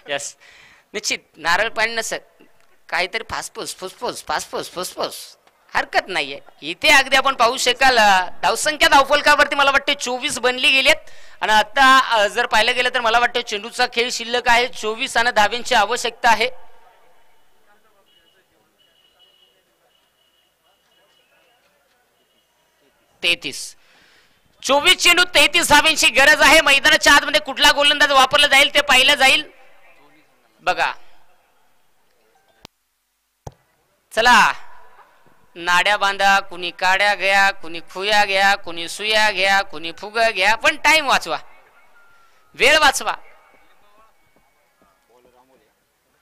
Speaker 2: यस निश्चित नारळ पाणी नसत काहीतरी फासफूस फुसफुस फासफूस फुसफुस हरकत नाहीये. इथे अगदी आपण पाहू शकाल धावसंख्या धावफलकावरती मला वाटते 24 बनली गेलेत आणि आता जर पाहिलं गेलं तर मला वाटतं चेंडूचा खेळ शिल्लक आहे 24 आणि धाव्यांची आवश्यकता आहे. तेहतीस 24 चेंडू 33 धाव्यांची गरज आहे. मैदानाच्या आतमध्ये कुठला गोलंदाज वापरला जाईल ते पाहिलं जाईल. बघा चला नाड्या बांधा कुणी काड्या घ्या कुणी खुया घ्या कुणी सुया घ्या कुणी फुगा घ्या पण टाइम वाचवा वेळ वाचवा.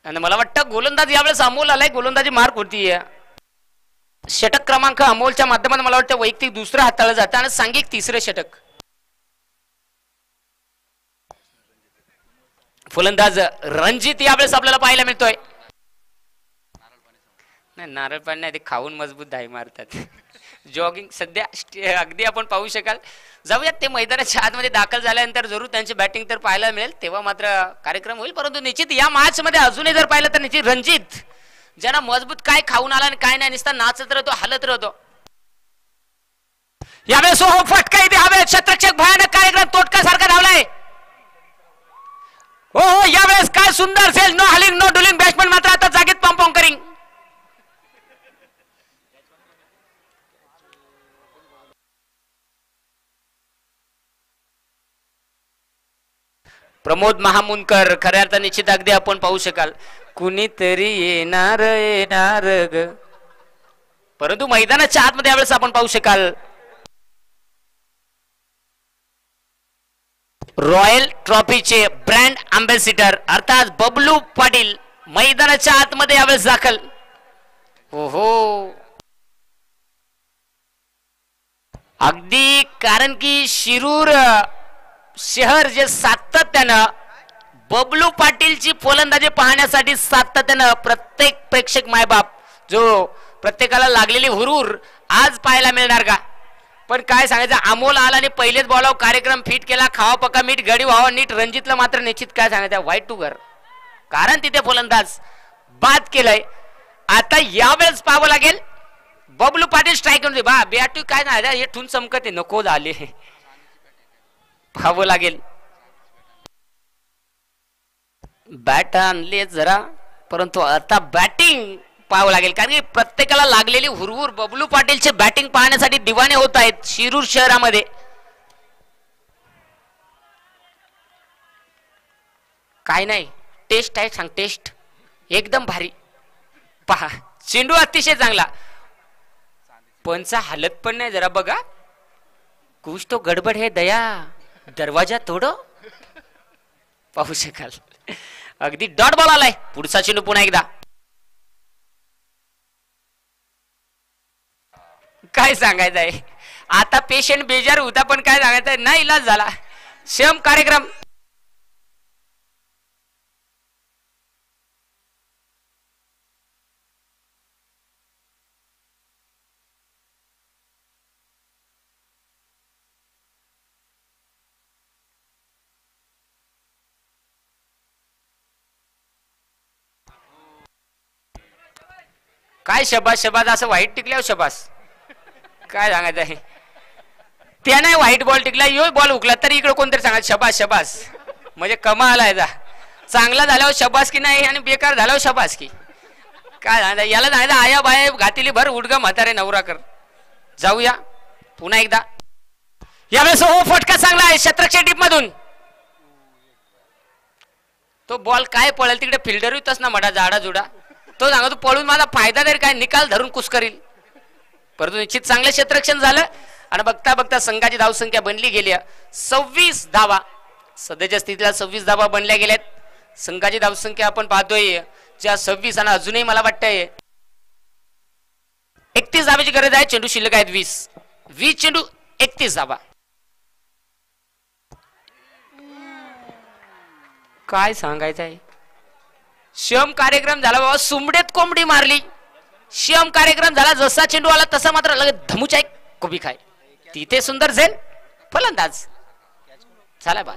Speaker 2: आणि मला वाटतं गोलंदाज यावेळेस अमोल आलाय. गोलंदाजी मार्क होती षटक क्रमांक अमोलच्या माध्यमातून मला वाटतं वैयक्तिक दुसरं हाताळलं जातं आणि सांघिक तिसरं षटक. फलंदाज रणजित यावेळेस आपल्याला पाहायला मिळतोय. नाही नारळ पाणी नाही ते खाऊन मजबूत धाई मारतात. जॉगिंग सध्या अगदी आपण पाहू शकाल. जाऊयात ते मैदानाच्या आतमध्ये दाखल झाल्यानंतर जरूर त्यांची बॅटिंग तर पाहायला मिळेल तेव्हा मात्र कार्यक्रम होईल. परंतु निश्चित या मॅच मध्ये अजूनही जर पाहिलं तर निश्चित रणजित ज्यांना मजबूत काय खाऊन आला आणि काय नाही नुसता नाचत राहतो हलत राहतो. यावेळेस हो फटका इथे हवे शतरक्षक भयानक कार्यक्रम तोटका सारखा धावलाय. हो हो यावेळेस काय सुंदर सेल नो हलिंग नो डुलिंग बॅट्समन मात्र आता जागेत पॉम करिंग. प्रमोद महामुनकर खऱ्या अर्थाने निश्चित अगदी आपण पाहू शकाल कुणीतरी येणार येणार ग. परंतु मैदानाच्या आतमध्ये यावेळेस आपण पाहू शकाल रॉयल ट्रॉफीचे ब्रँड अँबॅसिडर अर्थात बबलू पाटील मैदानाच्या आतमध्ये यावेळेस दाखल. ओहो अगदी कारण की शिरूर शहर जे सातत्यानं बबलू पाटीलची फलंदाजी पाहण्यासाठी सातत्यानं प्रत्येक प्रेक्षक मायबाप जो प्रत्येकाला लागलेली हुरूर आज पाहायला मिळणार का. पण काय सांगायचं अमोल आला आणि पहिलेच बॉलावर कार्यक्रम फिट केला खावा पका मीठ गडी व्हावा नीट. रणजितला मात्र निश्चित काय सांगायचं वाईट टू घर कारण तिथे फलंदाज बाद केलंय. आता यावेळेस पाहावं लागेल बबलू पाटील स्ट्राईक करून बा बॅटू काय नाही हे ठून चमकते नको झाले पाहावं लागेल. बॅट आणले जरा परंतु आता बॅटिंग पाहावं लागेल कारण की प्रत्येकाला लागलेली हुरहुर बबलू पाटीलचे बॅटिंग पाहण्यासाठी दिवाने होत आहेत शिरूर शहरामध्ये. काय नाही टेस्ट आहे सांग टेस्ट एकदम भारी पहा चेंडू अतिशय चांगला पंचा हालत पण नाही जरा बघा कुछ तो गडबड है दया दरवाजा तोडो पाहू शकाल अगदी डॉट बॉल आलाय. पुढचा चेंडू पुन्हा एकदा काय सांगायचं आहे आता पेशंट बेजार होता पण काय सांगायचंय ना इलाज झाला. सेम कार्यक्रम काय शबास शबास असं वाईट टिकल्यावर शबास काय सांगायचं आहे. त्याने व्हाईट बॉल टिकला यो बॉल उकला तरी इकडे कोणतरी सांगा शबास शबास म्हणजे कमाल आहे. चांगला झाल्यावर शबास की नाही आणि बेकार झाल्यावर शबास की काय सांगायचं. याला सांगायचं आया बाया घातीली भर उडगा म्हातारे नवरा कर. जाऊया पुन्हा एकदा यावेळेस हो फटका चांगला आहे शतरक्षक टीप मधून. तो बॉल काय पळेल तिकडे फिल्डर येतच ना मडा जाडा जुडा तो सांगा तू पळून माझा फायदा तरी काय निकाल धरून कुस करील. परंतु निश्चित चांगलं क्षेत्ररक्षण झालं आणि बघता बघता संघाची धावसंख्या बनली गेली 26 धावा. सध्याच्या स्थितीला 26 धावा बनल्या गेल्यात. संघाची धावसंख्या आपण पाहतोय ज्या 26 आणि अजूनही मला वाटतंय 31 धावेची गरज आहे. चेंडू शिल्लक आहेत 20 चेंडू 31 धावा. काय सांगायचं आहे. श्रम कार्यक्रम झाला बाबा सुमडेत कोंबडी मारली. श्रम कार्यक्रम झाला जसा चेंडू आला तसा मात्र लगेच धमुचाय कोबी खाय. तिथे सुंदर झेल फलंदाज झाला बा.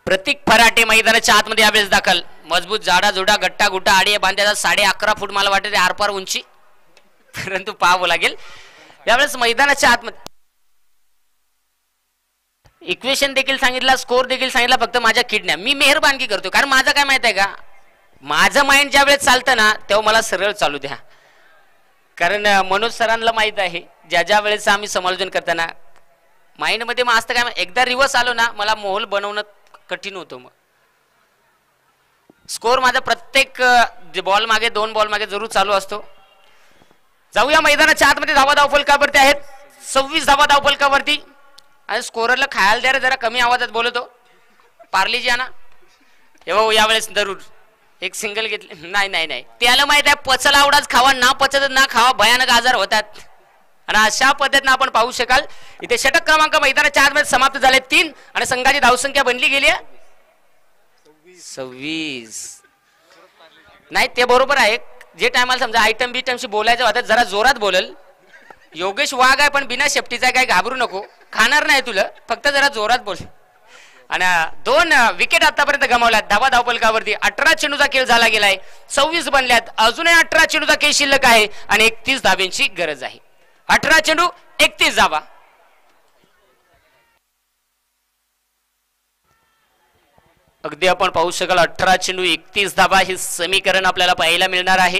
Speaker 2: प्रतीक फराटे मैदानाच्या आतमध्ये यावेळेस दाखल. मजबूत जाडा जोडा गट्टा गुट्टा आडी बांध्याचा 11.5 फूट मला वाटते आरपार उंची परंतु पाहावं लागेल. यावेळेस मैदानाच्या आतमध्ये इक्वेशन देखील सांगितला स्कोर देखील सांगितला फक्त माझ्या किडनॅप मी मेहरबानगी करतो कारण माझं काय माहित आहे का माझं माइंड ज्या वेळेस चालतं ना तेव्हा मला सरळ चालू द्या. कारण मनोज सरांना माहित आहे ज्या वेळेस आम्ही समालोचन करताना माइंड मध्ये मग असतं काय एकदा रिवर्स आलो ना मला मोहोल बनवणं कठीण होतो. मग स्कोर माझा प्रत्येक बॉल मागे 2 बॉल मागे जरूर चालू असतो. जाऊया मैदानाच्या आतमध्ये धावा धावफलकावरती आहेत 26 धावा धावफलकावरती आणि स्कोररला खायला द्या जरा कमी आवाजात बोलतो. पार्लीजी आणा हे भाऊ यावेळेस जरूर एक सिंगल घेतले नाही नाही नाही त्याला माहित आहे पचला आवडाच खावा ना पचत ना खावा भयानक आजार होतात. आणि अशा पद्धतीने आपण पाहू शकाल इथे षटक क्रमांक मैदानाच्या आतमध्ये समाप्त झाले 3 आणि संघाची धावसंख्या बनली गेली 26. नाही ते बरोबर आहे जे टायमाला समजा आयटम बिटमशी बोलायचं होतं जरा जोरात बोलल. योगेश वाघ आहे पण बिना शेपटीचा काय घाबरू नको खाणार नाही तुला फक्त जरा जोरात बोल. आणि 2 विकेट आतापर्यंत गमावल्यात धावा धावफलकावरती 18 चेंडूचा खेळ झाला गेलाय 26 बनल्यात. अजूनही 18 चेंडूचा खेळ शिल्लक आहे आणि 31 धाब्यांची गरज आहे. 18 चेंडू 31 धावा. अगदी आपण पाहू शकाल 18 चेंडू 31 धावा हे समीकरण आपल्याला पाहायला मिळणार आहे.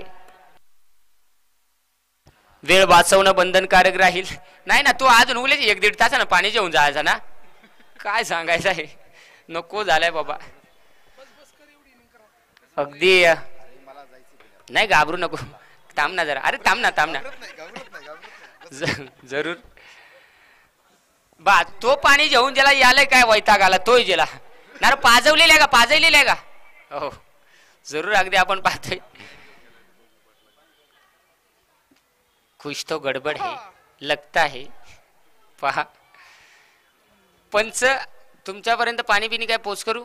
Speaker 2: वेळ वाचवणं बंधनकारक राहील. नाही ना तू आज उगलेच 1-1.5 तासानं पाणी जेवून जायचं ना काय सांगायचं आहे नको झालंय बाबा. अगदी नाही घाबरू नको थांब ना जरा अरे थांब ना जरूर बा तो पाणी घेऊन ज्याला यालय काय वैताग आला तोय गेला ना पाजवलेला का पाजवलेला का हो जरूर अगदी आपण पाहतोय. कुछ तो गडबड है लगता है. पहा पंच तुमच्यापर्यंत पाणी बिनी काय पोच करू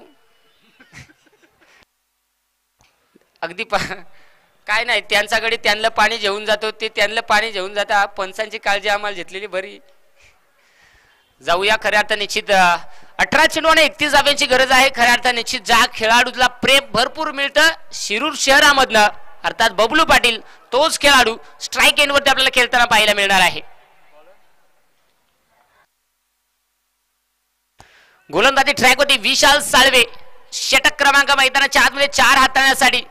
Speaker 2: अगदी पहा काय नाही त्यांच्याकडे त्यांना पाणी घेऊन जातो ते त्यांना पाणी घेऊन जाता. पंचांची काळजी आम्हाला घेतलेली बरी. जाऊया खऱ्या अर्थ निश्चित 18 चेंडू आणि 31 धाब्यांची गरज आहे. खऱ्या अर्थ निश्चित ज्या खेळाडूला प्रेम भरपूर मिळतं शिरूर शहरामधनं अर्थात बबलू पाटील तोच खेळाडू स्ट्राईक एंडवरती आपल्याला खेळताना पाहायला मिळणार आहे. गोलंदाजी ट्रॅकवरती विशाल साळवे षटक क्रमांक मैदानाच्या आतमध्ये 4 हाताळण्यासाठी.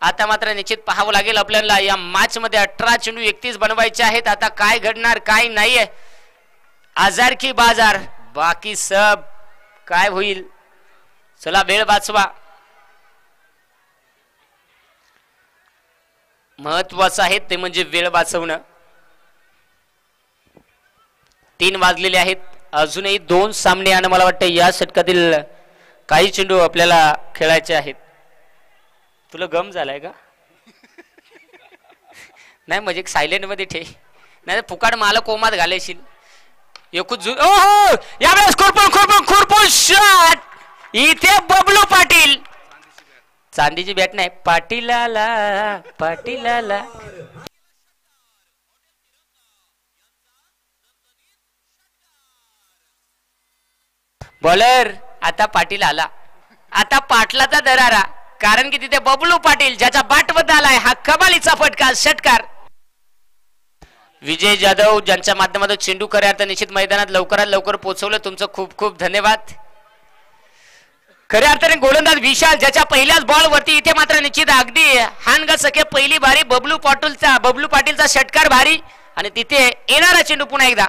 Speaker 2: आता मात्र निश्चित पाहावं लागेल आपल्याला या मॅच मध्ये 18 चेंडू 31 बनवायचे आहेत. आता काय घडणार काय नाहीये आजार की बाजार बाकी सब काय होईल. चला वेळ वाचवा महत्वाचं आहे ते म्हणजे वेळ वाचवणं. 3 वाजलेले आहेत अजूनही 2 सामने आणि मला वाटतं या षटकातील काही चेंडू आपल्याला खेळायचे आहेत. तुला गम झालाय का नाही म्हणजे सायलेंट मध्ये ठे नाही फुकाट मला कोमात घालायशील. यावेळेस खुरपून शॉट इथे बबलू पाटील चांदीची बॅट नाही पाटीलाला बॉलर आता पाटील आला, आता पाटलाचा दरारा, कारण की तिथे बबलू पाटील ज्याचा बाटवत आलाय, हा कमालीचा फटका षटकार. विजय जाधव ज्यांच्या माध्यमातून चेंडू खऱ्या अर्थ निश्चित मैदानात लवकरात लवकर पोहोचवलं, तुमचं खूप खूप धन्यवाद. खऱ्या अर्थाने गोलंदाज विशाल ज्याच्या पहिल्याच बॉल वरती, इथे मात्र निश्चित अगदी हानग सखे पहिली बारी बबलू पाटीलचा षटकार भारी, आणि तिथे येणारा चेंडू पुन्हा एकदा.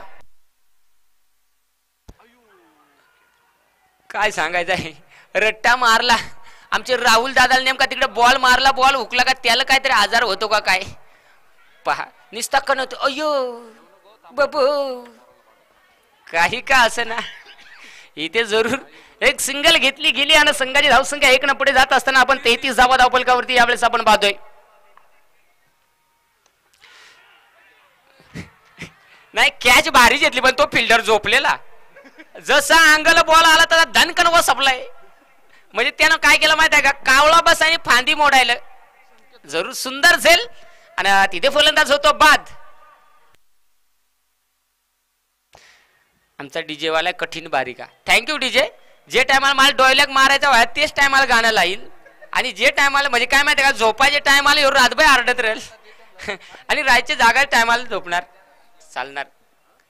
Speaker 2: काय सांगायचं आहे, रट्टा मारला आमचे राहुल दादाला, नेमका तिकडे बॉल मारला, बॉल हुकला का, त्याला काहीतरी आजार होतो का काय पहा, निस्ता कणत अयो बाबू काही का असं ना, इथे जरूर एक सिंगल घेतली गेली आणि संघाची धावसंख्या 1 पुढे जात असताना आपण 33 धावा धावफलकावरती यावेळेस आपण पाहतोय. नाही कॅच भारी घेतली, पण तो फिल्डर झोपलेला, जसा अंगाला बॉल आला तसा धनकन व सपलाय. म्हणजे त्यानं काय केलं माहिती आहे का, कावळा बस आणि फांदी मोडायला, जरूर सुंदर झेल, आणि तिथे फलंदाज होतो बाद. आमचा डीजे वाला कठीण बारीका, थँक्यू डीजे. जे टायमाला मला डॉयलॉग मारायचा व्हाय तेच टायमाला गाणं लाईल, आणि जे टायमाला म्हणजे काय माहिती का, झोपायच्या टायमाला एवढं रातभर आरडत राहील आणि राहायच्या जागा टायमाला झोपणार, चालणार.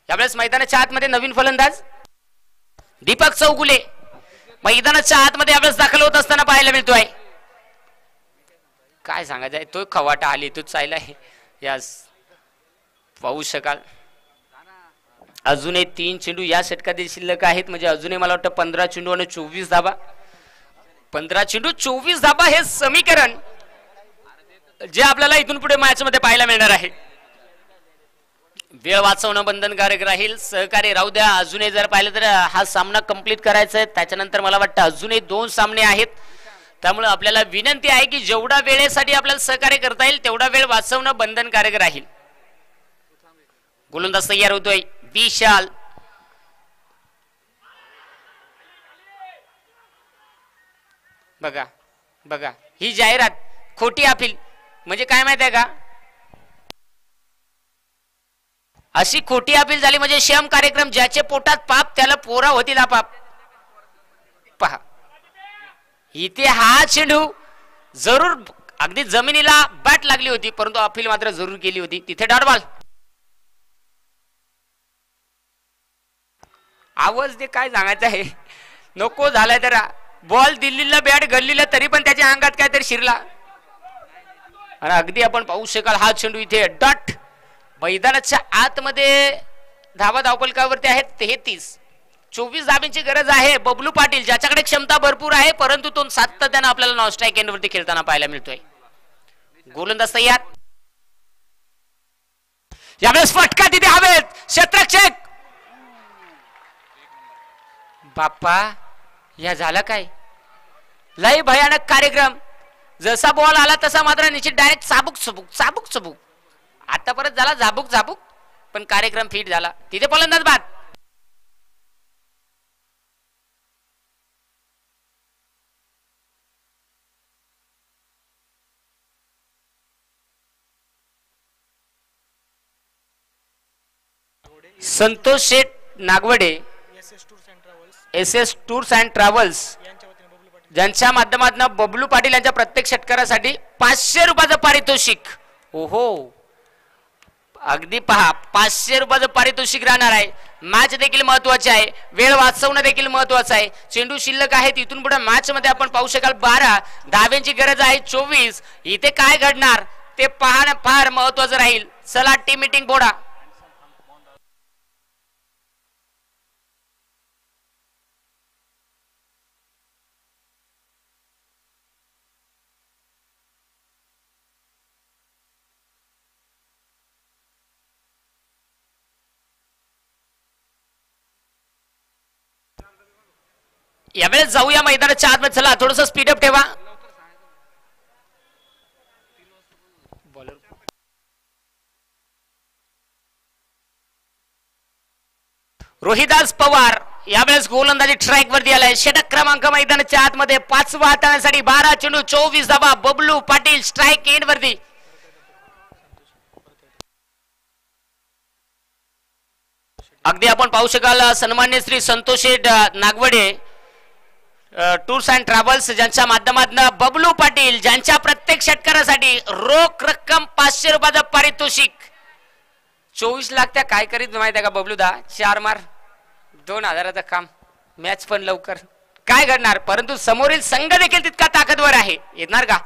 Speaker 2: यावेळेस मैदानाच्या आतमध्ये नवीन फलंदाज दीपक चौगुले मैदानाच्या आतमध्ये यावेळेस दाखल होत असताना पाहायला मिळतोय. काय सांगायचं आहे, तो खवाटा आली तो चायला यास पाहू शकाल. अजूनही 3 चेंडू या षटकात शिल्लक आहेत, म्हणजे अजूनही मला वाटतं 15 चेंडू आणि 24 धाबा, 15 चेंडू 24 धाबा हे समीकरण जे आपल्याला इथून पुढे मॅच मध्ये पाहायला मिळणार आहे. वेळ वाचवणं बंधनकारक राहील, सहकार्य राहू द्या. अजूनही जर पाहिलं तर हा सामना कंप्लीट करायचा आहे, त्याच्यानंतर मला वाटतं अजूनही 2 सामने आहेत, त्यामुळे आपल्याला विनंती आहे की जेवढा वेळेसाठी आपल्याला सहकार्य करता येईल तेवढा वेळ वाचवणं बंधनकारक राहील. गोलंदाज तयार होतोय विशाल, बघा बघा ही जाहिरात खोटी अपील, म्हणजे काय माहिती आहे का, अशी खोटी अपील झाली म्हणजे श्याम कार्यक्रम, ज्याचे पोटात पाप त्याला पोरा होतील आपाप. पहा इथे हा चेंडू जरूर अगदी जमिनीला बॅट लागली होती, परंतु अपील मात्र जरूर केली होती. तिथे डॉट बॉल, आवाज दे, काय सांगायचं आहे, नको झालाय तर बॉल दिल्लीला बॅट गल्लीला तरी पण त्याच्या अंगात काहीतरी शिरला, आणि अगदी आपण पाहू शकाल हा चेंडू इथे डॉट. मैदानाच्या आतमध्ये धावा धावफलकावरती आहेत 33, 24 धाब्यांची गरज आहे. बबलू पाटील ज्याच्याकडे क्षमता भरपूर आहे, परंतु तो सातत्याने आपल्याला नॉन स्ट्राईक एंडवरती खेळताना पाहायला मिळतोय. गोलंदाज तयार, यावेळेस फटका तिथे हवेत, क्षेत्ररक्षक बाप्पा या झाला काय, लय भयानक कार्यक्रम. जसा बॉल आला तसा मात्र निश्चित डायरेक्ट चाबूक चबूक चाबूक चबूक, आता परत झाला झाबूक झाबूक, पण कार्यक्रम फिट झाला. तिथे फलंदाज बाद. Santosh Sheth Nagawade SS tours and travels ज्यांच्या माध्यमातून बबलू पाटील यांच्या प्रत्येक षटकारासाठी 500 रुपयाचं पारितोषिक. ओहो अगदी पहा 500 रुपयाचं पारितोषिक राहणार आहे. मॅच देखील महत्वाची आहे, वेळ वाचवणं देखील महत्वाचं आहे. चेंडू शिल्लक आहे, तिथून पुढे मॅच मध्ये आपण पाहू शकाल 12 धाव्यांची गरज आहे 24. इथे काय घडणार ते पाहणं फार महत्वाचं राहील. चला टीम मीटिंग बोर्डा. यावेळेस जाऊया मैदानाच्या आतमध्ये. चला थोडस स्पीडअप ठेवा. रोहिदास पवार यावेळेस गोलंदाजी ट्रॅक वरती आलाय. षटक क्रमांक मैदानाच्या आतमध्ये 5वा हाताळण्यासाठी 12 चेंडू 24 धावा. बबलू पाटील स्ट्राईक एंड वरती. अगदी आपण पाहू शकाल सन्मान्य Shri Santosh Sheth Nagawade tours and travels ज्यांच्या माध्यमातून बबलू पाटील ज्यांच्या प्रत्येक षटकारासाठी रोख रक्कम 500 रुपयाचं पारितोषिक 24 लाख त्या काय करीत माहिती आहे का बबलू दा 4 मार 2000चं काम मॅच पण लवकर काय घडणार परंतु समोरील संघ देखील तितका ताकदवर आहे येणार का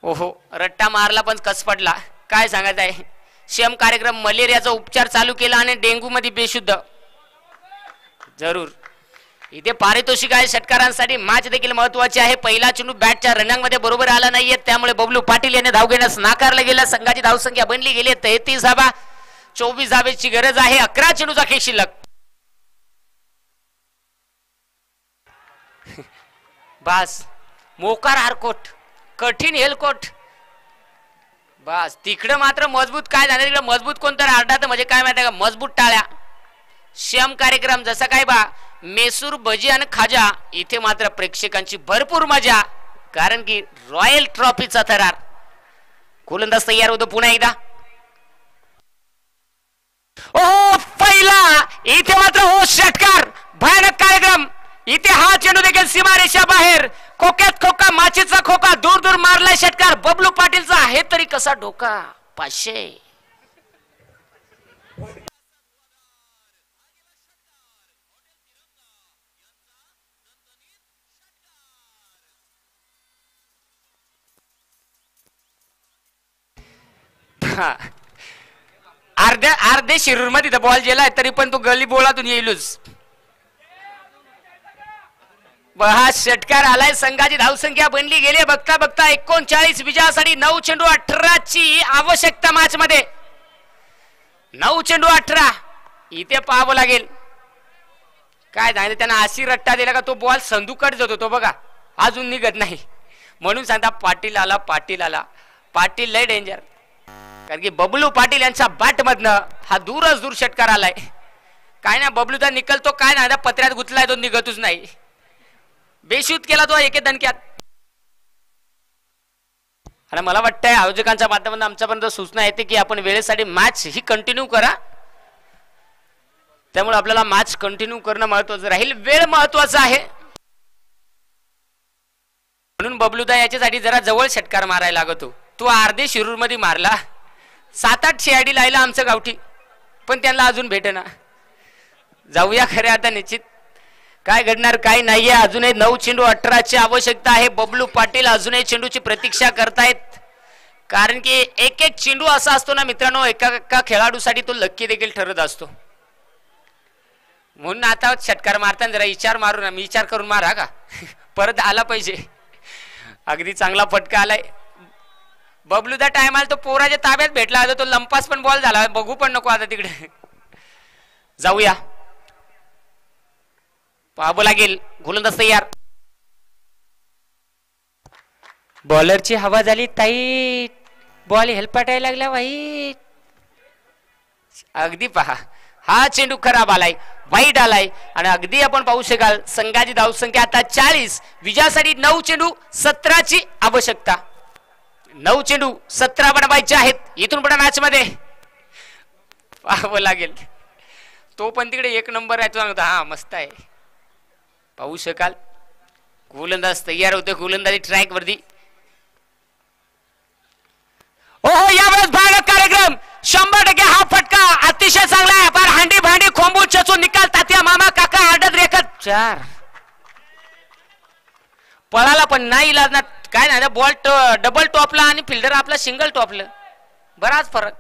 Speaker 2: ओहो रट्टा मारला पण कस पडला काय सांगायचं आहे शेम कार्यक्रम मलेरियाचा उपचार चालू केला आणि डेंग्यू मध्ये बेशुद्ध जरूर इथे पारितोषिक आहे षटकारांसाठी मॅच देखील महत्वाची आहे पहिला चेंडू बॅटच्या रनंगमध्ये बरोबर आला नाहीये त्यामुळे बबलू पाटील यांनी धाव घेण्यास नाकारलं गेलं संघाची धावसंख्या बनली गेली 33 धावा 24 धावेची गरज आहे 11 चेंडूचा खेळ शिल्लक बस मोकार हारकोट कठीण हेलकोट बस तिकडं मात्र मजबूत काय झालं तिकडे मजबूत कोणतं आरडात म्हणजे काय माहिती का मजबूत टाळ्या श्याम कार्यक्रम जसा काय बा मेसूर भजी आणि खाजा इथे मात्र प्रेक्षकांची भरपूर मजा कारण की रॉयल ट्रॉफीचा थरार गोलंदाज तयार होतो पुन्हा एकदा ओ पहिला इथे मात्र हो षटकार भयानक कार्यक्रम इथे हा चेंडू देखील सीमारेषा बाहेर खोक्यात खोका माचीचा खोका दूर दूर मारलाय षटकार बबलू पाटीलचा आहे तरी कसा डोका 500 अर्धे शिरूर मध्ये बॉल गेलाय तरी पण तो गली बोळातून येईलच हा षटकार आलाय संघाची धावसंख्या बनली गेली बघता बघता 39 विजयासाठी 9 चेंडू 18 ची आवश्यकता मॅच मध्ये 9 चेंडू 18 इथे पाहावं लागेल काय झालं त्यांना अशी रट्टा दिला का तो बॉल संदूकट जातो तो बघा अजून निघत नाही म्हणून सांगता पाटील आला पाटील लय डेंजर कारण की बबलू पाटील यांच्या बॅट मधनं हा दूरच दूर षटकार आलाय काय ना बबलूचा निकलतो काय ना पत्र्यात गुतलाय तो निघतच नाही बेशुद्ध केला तो एके दणक्यात आणि मला वाटतंय आयोजकांच्या माध्यमातून आमच्यापर्यंत सूचना येते की आपण वेळेसाठी मॅच ही कंटिन्यू करा त्यामुळे आपल्याला मॅच कंटिन्यू करणं महत्वाचं राहील वेळ महत्वाचा आहे म्हणून बबलूदा याच्यासाठी जरा जवळ षटकार मारायला लागतो तो अर्धे शिरूर मध्ये मारला 7-8 शेआडी लायला आमचं गावठी पण त्यांना अजून भेटेना जाऊया खरे आता निश्चित काय घडणार काय नाहीये अजूनही 9 चेंडू 18 ची आवश्यकता आहे बबलू पाटील अजूनही चेंडूची प्रतीक्षा करतायत कारण की एक एक चेंडू असा असतो ना मित्रांनो एका खेळाडूसाठी तो लक्की देखील ठरत असतो म्हणून आता षटकार मारताना जरा विचार करून मारा का परत आला पाहिजे अगदी चांगला फटका आलाय बबलूदा टाइम आला तो पोराच्या ताब्यात भेटला आता तो लंपास पण बॉल झाला बघू पण नको आता तिकडे जाऊया पाहावं लागेल गोलंदाज तयार बॉलरची हवा झाली टाईट बॉल हेलपाटायला लागला वाईट अगदी पहा हा चेंडू खराब आलाय वाईट आलाय आणि अगदी आपण पाहू शकाल संघाची धावसंख्या आता 40 विजयासाठी 9 चेंडू 17 ची आवश्यकता 9 चेंडू 17 बनवायचे आहेत इथून पुढे मॅच मध्ये पाहावं लागेल तो पण तिकडे 1 नंबर आहे तो हा मस्त आहे पाहू शकाल गोलंदाज तयार होते गोलंदाजी ट्रॅक वरती ओहो यावेळेस भयानक कार्यक्रम 100% हा फटका अतिशय चांगला आहे फार हांडी भांडी खोंबून चचून निकाल तात्या मामा काका आडत रेखत 4 पळाला पण नाही इलाज काय नाही बॉल डबल टॉपला आणि फिल्डर आपला सिंगल टॉपलं बराच फरक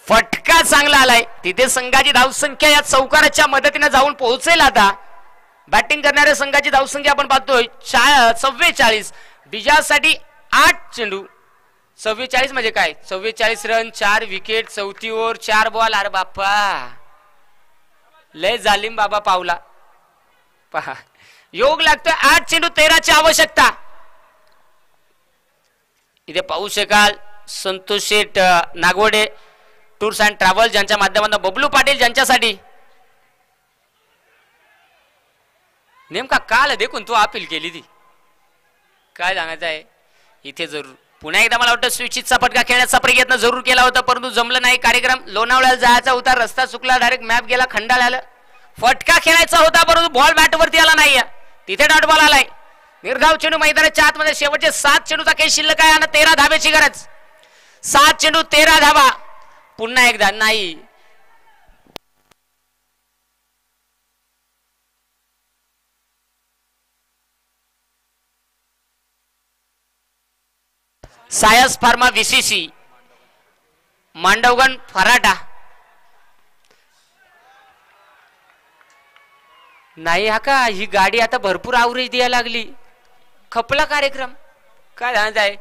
Speaker 2: फटका चांगला आलाय तिथे संघाची धावसंख्या या चौकाराच्या मदतीने जाऊन पोहोचेल आता बॅटिंग करणाऱ्या संघाची धावसंख्या आपण पाहतोय 44 विजयासाठी 8 चेंडू 44 म्हणजे काय 44 रन 4 विकेट 34 ओव्हर 4 बॉल अरे बाप्पा लय जालिम बाबा पावला पहा योग लागतोय 8 चेंडू 13 ची आवश्यकता इथे पाहू शकाल Santosh Sheth Nagawade tours and travels ज्यांच्या माध्यमातून बबलू पाटील ज्यांच्यासाठी नेमका काल देखून तो अपील केली ती काय सांगायचं आहे इथे जरूर पुन्हा एकदा मला वाटतं स्विचितचा फटका खेळण्याचा प्रयत्न जरूर केला होता परंतु जमलं नाही. कार्यक्रम लोणावळ्याला जायचा होता, रस्ता चुकला, डायरेक्ट मॅप गेला, खंडाळा आलं. फटका खेळायचा होता परंतु बॉल बॅटवरती आला नाही, तिथे डॉट बॉल आलाय. निर्धाव चेंडू मैदानाच्या आतमध्ये शेवटचे 7 चेंडूचा काही शिल्लक आहे आणि 13 धाब्याची गरज. 7 चेंडू 13 धाबा. पुन्हा एकदा नाही. सायस फार्मा VCC मांडवगण फराटा नाही. हा का ही गाडी आता भरपूर आवरेज द्यायला लागली. खपला कार्यक्रम काय आहे.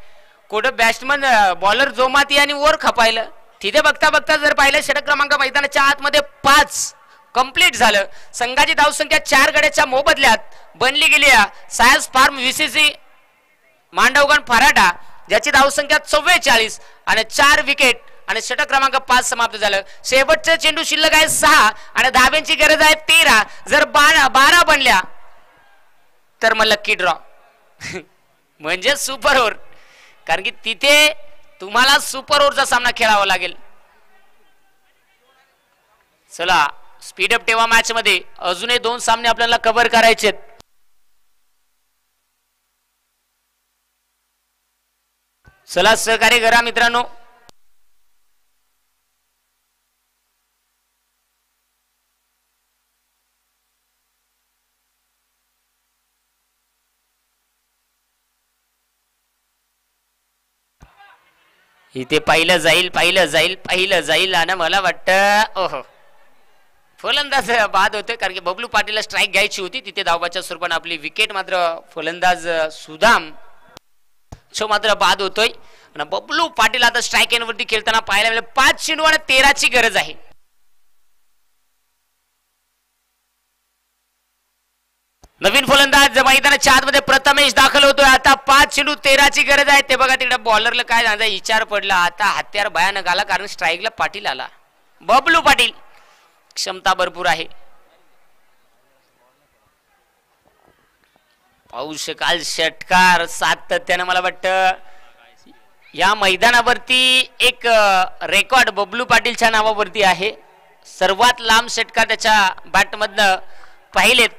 Speaker 2: कुठं बॅट्समन बॉलर जोमाती आणि वर खपायलं. तिथे बघता बघता जर पाहिलं षटक क्रमांक मैदानाच्या आतमध्ये 5 कंप्लीट झालं. संघाची धावसंख्या 4 गड्याच्या मोबदल्यात बनली गेली. सायन्स फार्म VCC मांडवगण फराटा ज्याची धावसंख्या 44 आणि 4 विकेट आणि षटक क्रमांक 5 समाप्त झालं. शेवटचे चेंडू शिल्लक आहे 6 आणि धाब्यांची गरज आहे 13. जर 12 बनल्या तर मग लक्की ड्रॉ म्हणजे सुपर ओव्हर. कारण की तिथे तुम्हाला सुपर ओव्हरचा सामना खेळावा लागेल. चला स्पीडअप ठेवा. मॅच मध्ये अजूनही 2 सामने आपल्याला कव्हर करायचे. चला सहकार्य करा मित्रांनो. इथे पाहिलं जाईल आणि मला वाटतं ओहो फलंदाज बाद होते कारण की बबलू पाटीलला स्ट्राईक घ्यायची होती. तिथे धावबाच्या स्वरूपाने आपली विकेट मात्र फलंदाज सुदाम मात्र बाद होतोय आणि बबलू पाटील आता स्ट्राईक एंडवरती खेळताना पाहायला मिळेल. 5 चेंडू आणि 13 ची गरज आहे. नवीन फलंदाज मैदानाच्या आतमध्ये प्रथमेश दाखल होतोय. आता 5 चेंडू 13 ची गरज आहे. ते बघा तिकडे बॉलरला काय झालं विचार पडला. आता हत्यार भयानक आला कारण स्ट्राईकला पाटील आला. बबलू पाटील क्षमता भरपूर आहे. पाहू शकाल षटकार सातत्याने मला वाटतं या मैदानावरती एक रेकॉर्ड बबलू पाटीलच्या नावावरती आहे. सर्वात लांब षटकार त्याच्या बॅटमधनं पाहिलेत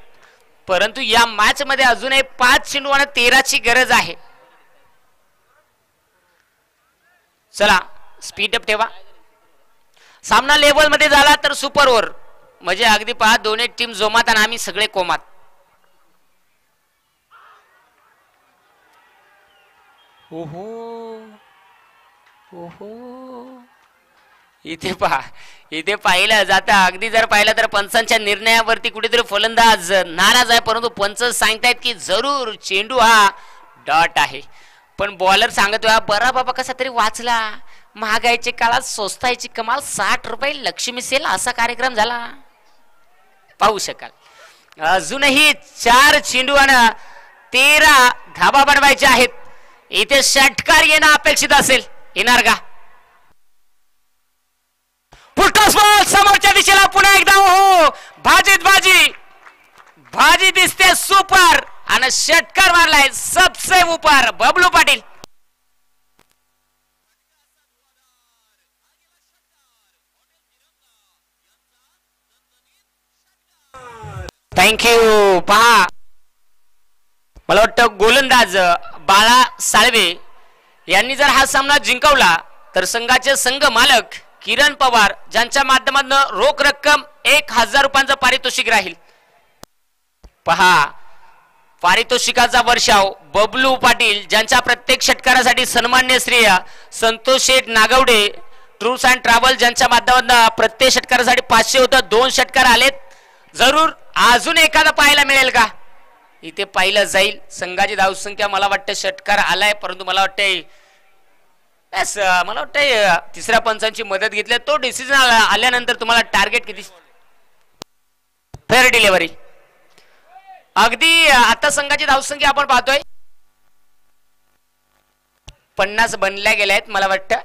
Speaker 2: परंतु या मॅच मध्ये अजूनही 5 चेंडू आणि 13 ची गरज आहे. चला स्पीडअप ठेवा. सामना लेवल मध्ये झाला तर सुपर ओव्हर म्हणजे अगदी पहा दोन्ही टीम जोमात आणि आम्ही सगळे कोमात. ओहो ओहो इथे पाहिलं जातं. अगदी जर पाहिलं तर पंचांच्या निर्णयावरती कुठेतरी फलंदाज नाराज आहे परंतु पंच सांगतायत की जरूर चेंडू हा डॉट आहे. पण बॉलर सांगतोय बरा बाबा कसा तरी वाचला. महागाईच्या काळात स्वस्तायची कमाल 60 रुपये लक्ष्मी सेल असा कार्यक्रम झाला. पाहू शकाल अजूनही 4 चेंडू आणि 13 धाबा बनवायचे आहेत. इथे षटकार येणं अपेक्षित असेल. येणार का? बॉल समोरच्या दिशेला पुन्हा एकदा हो भाजी दिसते सुपर आणि षटकार मारलाय सबसे ऊपर बबलू पाटील. थँक्यू. पहा मला वाटतं गोलंदाज बाळा साळवे यांनी जर हा सामना जिंकवला तर संघाचे संघ मालक किरण पवार ज्यांच्या माध्यमातून रोख रक्कम 1000 रुपयांचं पारितोषिक राहील. पहा पारितोषिकाचा वर्षाव बबलू पाटील ज्यांच्या प्रत्येक षटकारासाठी सन्मान्य Shri Santosh Sheth Nagawade tours and travel ज्यांच्या माध्यमातून प्रत्येक षटकारासाठी 500 होतं. 2 षटकार आलेत. जरूर अजून एखादा पाहायला मिळेल का? इथे पाहिलं जाईल. संघाची धावसंख्या मला वाटतं षटकार आलाय परंतु मला वाटतंय तिसऱ्या पंचांची मदत घेतली. तो डिसिजन आल्यानंतर तुम्हाला टार्गेट किती फेअर डिलिव्हरी. अगदी आता संघाची धावसंख्या आपण पाहतोय 50 बनल्या गेल्या आहेत. मला वाटतं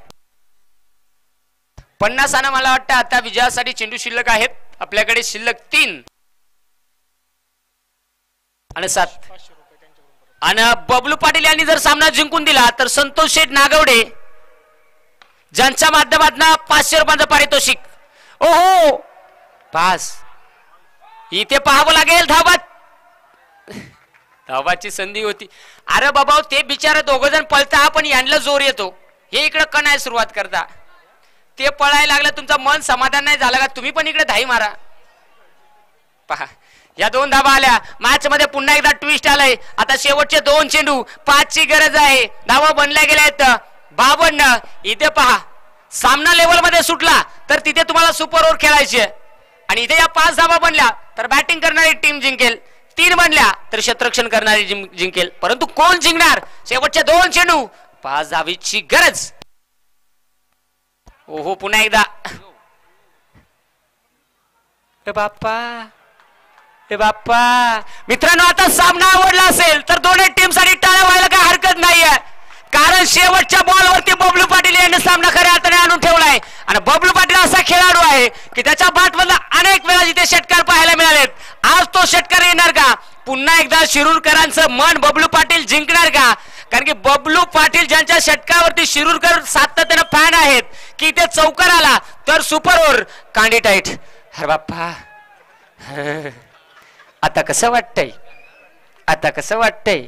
Speaker 2: 50 आणि मला वाटतं आता विजयासाठी चेंडू शिल्लक आहेत. आपल्याकडे शिल्लक 3 आणि 7 आणि बबलू पाटील यांनी जर सामना जिंकून दिला तर संतोष शेठ नागवडे ज्यांच्या माध्यमातून 500 रुपयांचं पारितोषिक. ओहो पास इथे पाहावं लागेल. धावाची संधी होती. अरे बाबा ते बिचारे दोघ जण पळता पण यांना जोर येतो. हे इकडे का नाही सुरुवात करता. ते पळायला लागलं तुमचं मन समाधान नाही झालं का तुम्ही पण इकडे धाई मारा. पहा या 2 धावा आल्या. मॅच मध्ये पुन्हा एकदा ट्विस्ट आलाय. आता शेवटचे 2 चेंडू 5 ची गरज आहे. धावा बनल्या गेल्या आहेत 52. इथे पहा सामना लेवल मध्ये सुटला तर तिथे तुम्हाला सुपर ओव्हर खेळायची आणि इथे या 5 धावा बनल्या तर बॅटिंग करणारी टीम जिंकेल. 3 बनल्या तर क्षेत्ररक्षण करणारी जिंकेल. परंतु कोण जिंकणार. शेवटचे 2 चेंडू 5 धावीची गरज. ओहो पुन्हा एकदा बाप्पा मित्रांनो आता सामना आवडला असेल तर दोन्ही टीम साठी टाळ्या व्हायला काही हरकत नाहीये. कारण शेवटच्या बॉलवरती बबलू पाटील यांनी सामना खऱ्या अर्थाने आणून ठेवलाय आणि बबलू पाटील असा खेळाडू आहे की त्याच्या बॅटमधला अनेक वेळा जिथे षटकार पाहायला मिळालेत. आज तो षटकार येणार का. पुन्हा एकदा शिरूरकरांचं मन बबलू पाटील जिंकणार का. कारण की बबलू पाटील ज्यांच्या षटकावरती शिरूरकर सातत्याने फॅन आहेत की ते चौकार आला तर सुपर ओव्हर कांडी टाईट. अरे बाप्पा आता कसं वाटतंय.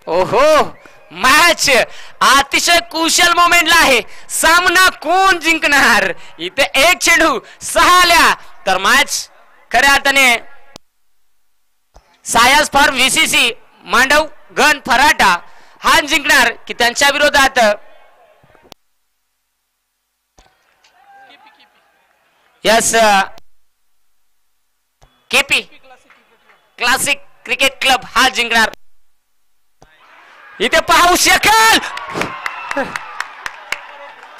Speaker 2: ओहो मॅच अतिशय कुशल मोमेंटला आहे. सामना कोण जिंकणार. इथे 1 चेंडू 6 आल्या तर मॅच खऱ्या अर्थाने सायास फॉर VCC मांडव गण फराटा हा जिंकणार की त्यांच्या विरोधात yes KP classic cricket club हा जिंकणार. इथे पाहू शकाल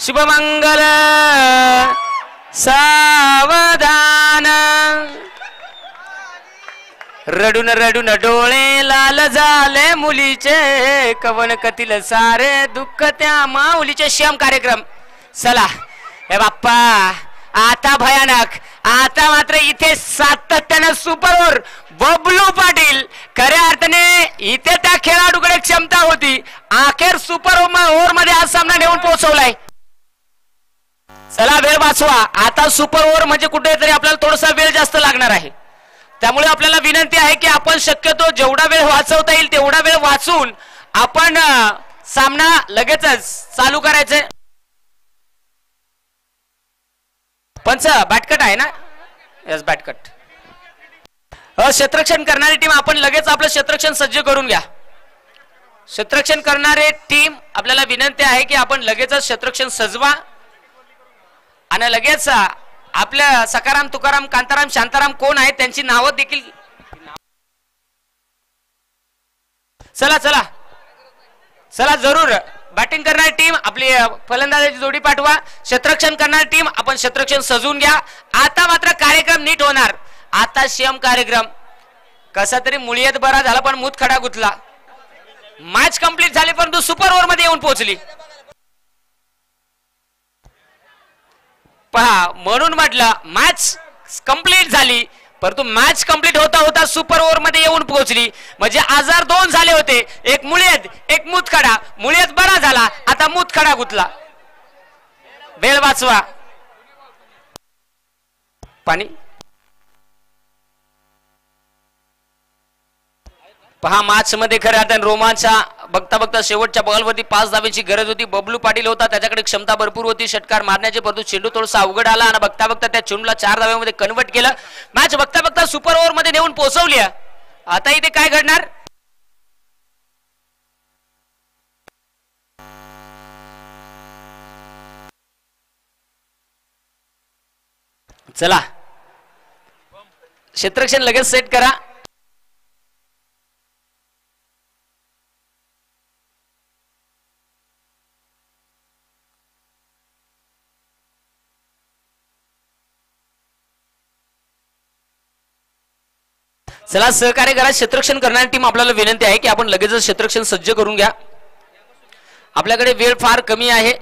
Speaker 2: शुभमंगल सावधान. रडून रडून डोळे लाल झाले मुलीचे कवन कतील सारे दुःख त्या माऊलीचे. श्याम कार्यक्रम. चला हे बाप्पा आता भयानक. आता मात्र इथे सातत्यानं सुपर ओव्हर बबलू पाटील खऱ्या अर्थाने इथे त्या खेळाडूकडे क्षमता होती. अखेर सुपर ओव्हर मध्ये आज सामना नेऊन पोहोचवलाय. चला वेळ वाचवा. आता सुपर ओव्हर म्हणजे कुठेतरी आपल्याला थोडासा वेळ जास्त लागणार आहे. त्यामुळे आपल्याला विनंती आहे की आपण शक्यतो जेवढा वेळ वाचवता येईल तेवढा वेळ वाचून आपण सामना लगेचच चालू करायचे. पंच बॅटकट आहे ना. यस बॅटकट. क्षेत्ररक्षण करणारी टीम आपण लगेच आपलं क्षेत्ररक्षण सज्ज करून घ्या. क्षेत्ररक्षण करणारे टीम आपल्याला विनंती आहे की आपण लगेचच क्षेत्ररक्षण सजवा आणि लगेच आपल्या सकाराम तुकाराम कांताराम शांताराम कोण आहेत त्यांची नावं देखील. चला चला चला जरूर बॅटिंग करणारी टीम आपली फलंदाजाची जोडी पाठवा. क्षेत्ररक्षण करणारी टीम आपण क्षेत्ररक्षण सजवून घ्या. आता मात्र कार्यक्रम नीट होणार. आता श्याम कार्यक्रम कसा तरी मुळीयत बरा झाला पण मूत खडा गुतला. मॅच कंप्लीट झाली परंतु सुपर ओव्हर मध्ये येऊन पोहोचली. पहा म्हणून म्हटलं मॅच कंप्लीट झाली परंतु मॅच कंप्लीट होता होता सुपर ओव्हर मध्ये येऊन पोहोचली. म्हणजे आजार 2 झाले होते. एक मुळीयत एक मूतखडा. मुळीयत बरा झाला आता मूतखडा गुतला. वेळ वाचवा. पाणी पहा मॅच मध्ये खरं आता रोमांचा बघता बघता शेवटच्या बॉलवरती 5 धावेची गरज होती. बबलू पाटील होता त्याच्याकडे क्षमता भरपूर होती षटकार मारण्याची परंतु चेंडू थोडासा अवघड आला आणि बघता बघता त्या चेंडूला 4 धाव्यामध्ये कन्वर्ट केलं. मॅच बघता बघता सुपर ओव्हर मध्ये नेऊन पोहोचवली. आता इथे काय घडणार. चला क्षेत्ररक्षण लगेच सेट करा. चला सहकार्य करा. क्षेत्ररक्षण करणारी टीम आपल्याला विनंती आहे की आपण लगेचच क्षेत्ररक्षण सज्ज करून घ्या. आपल्याकडे वेळ फार कमी आहे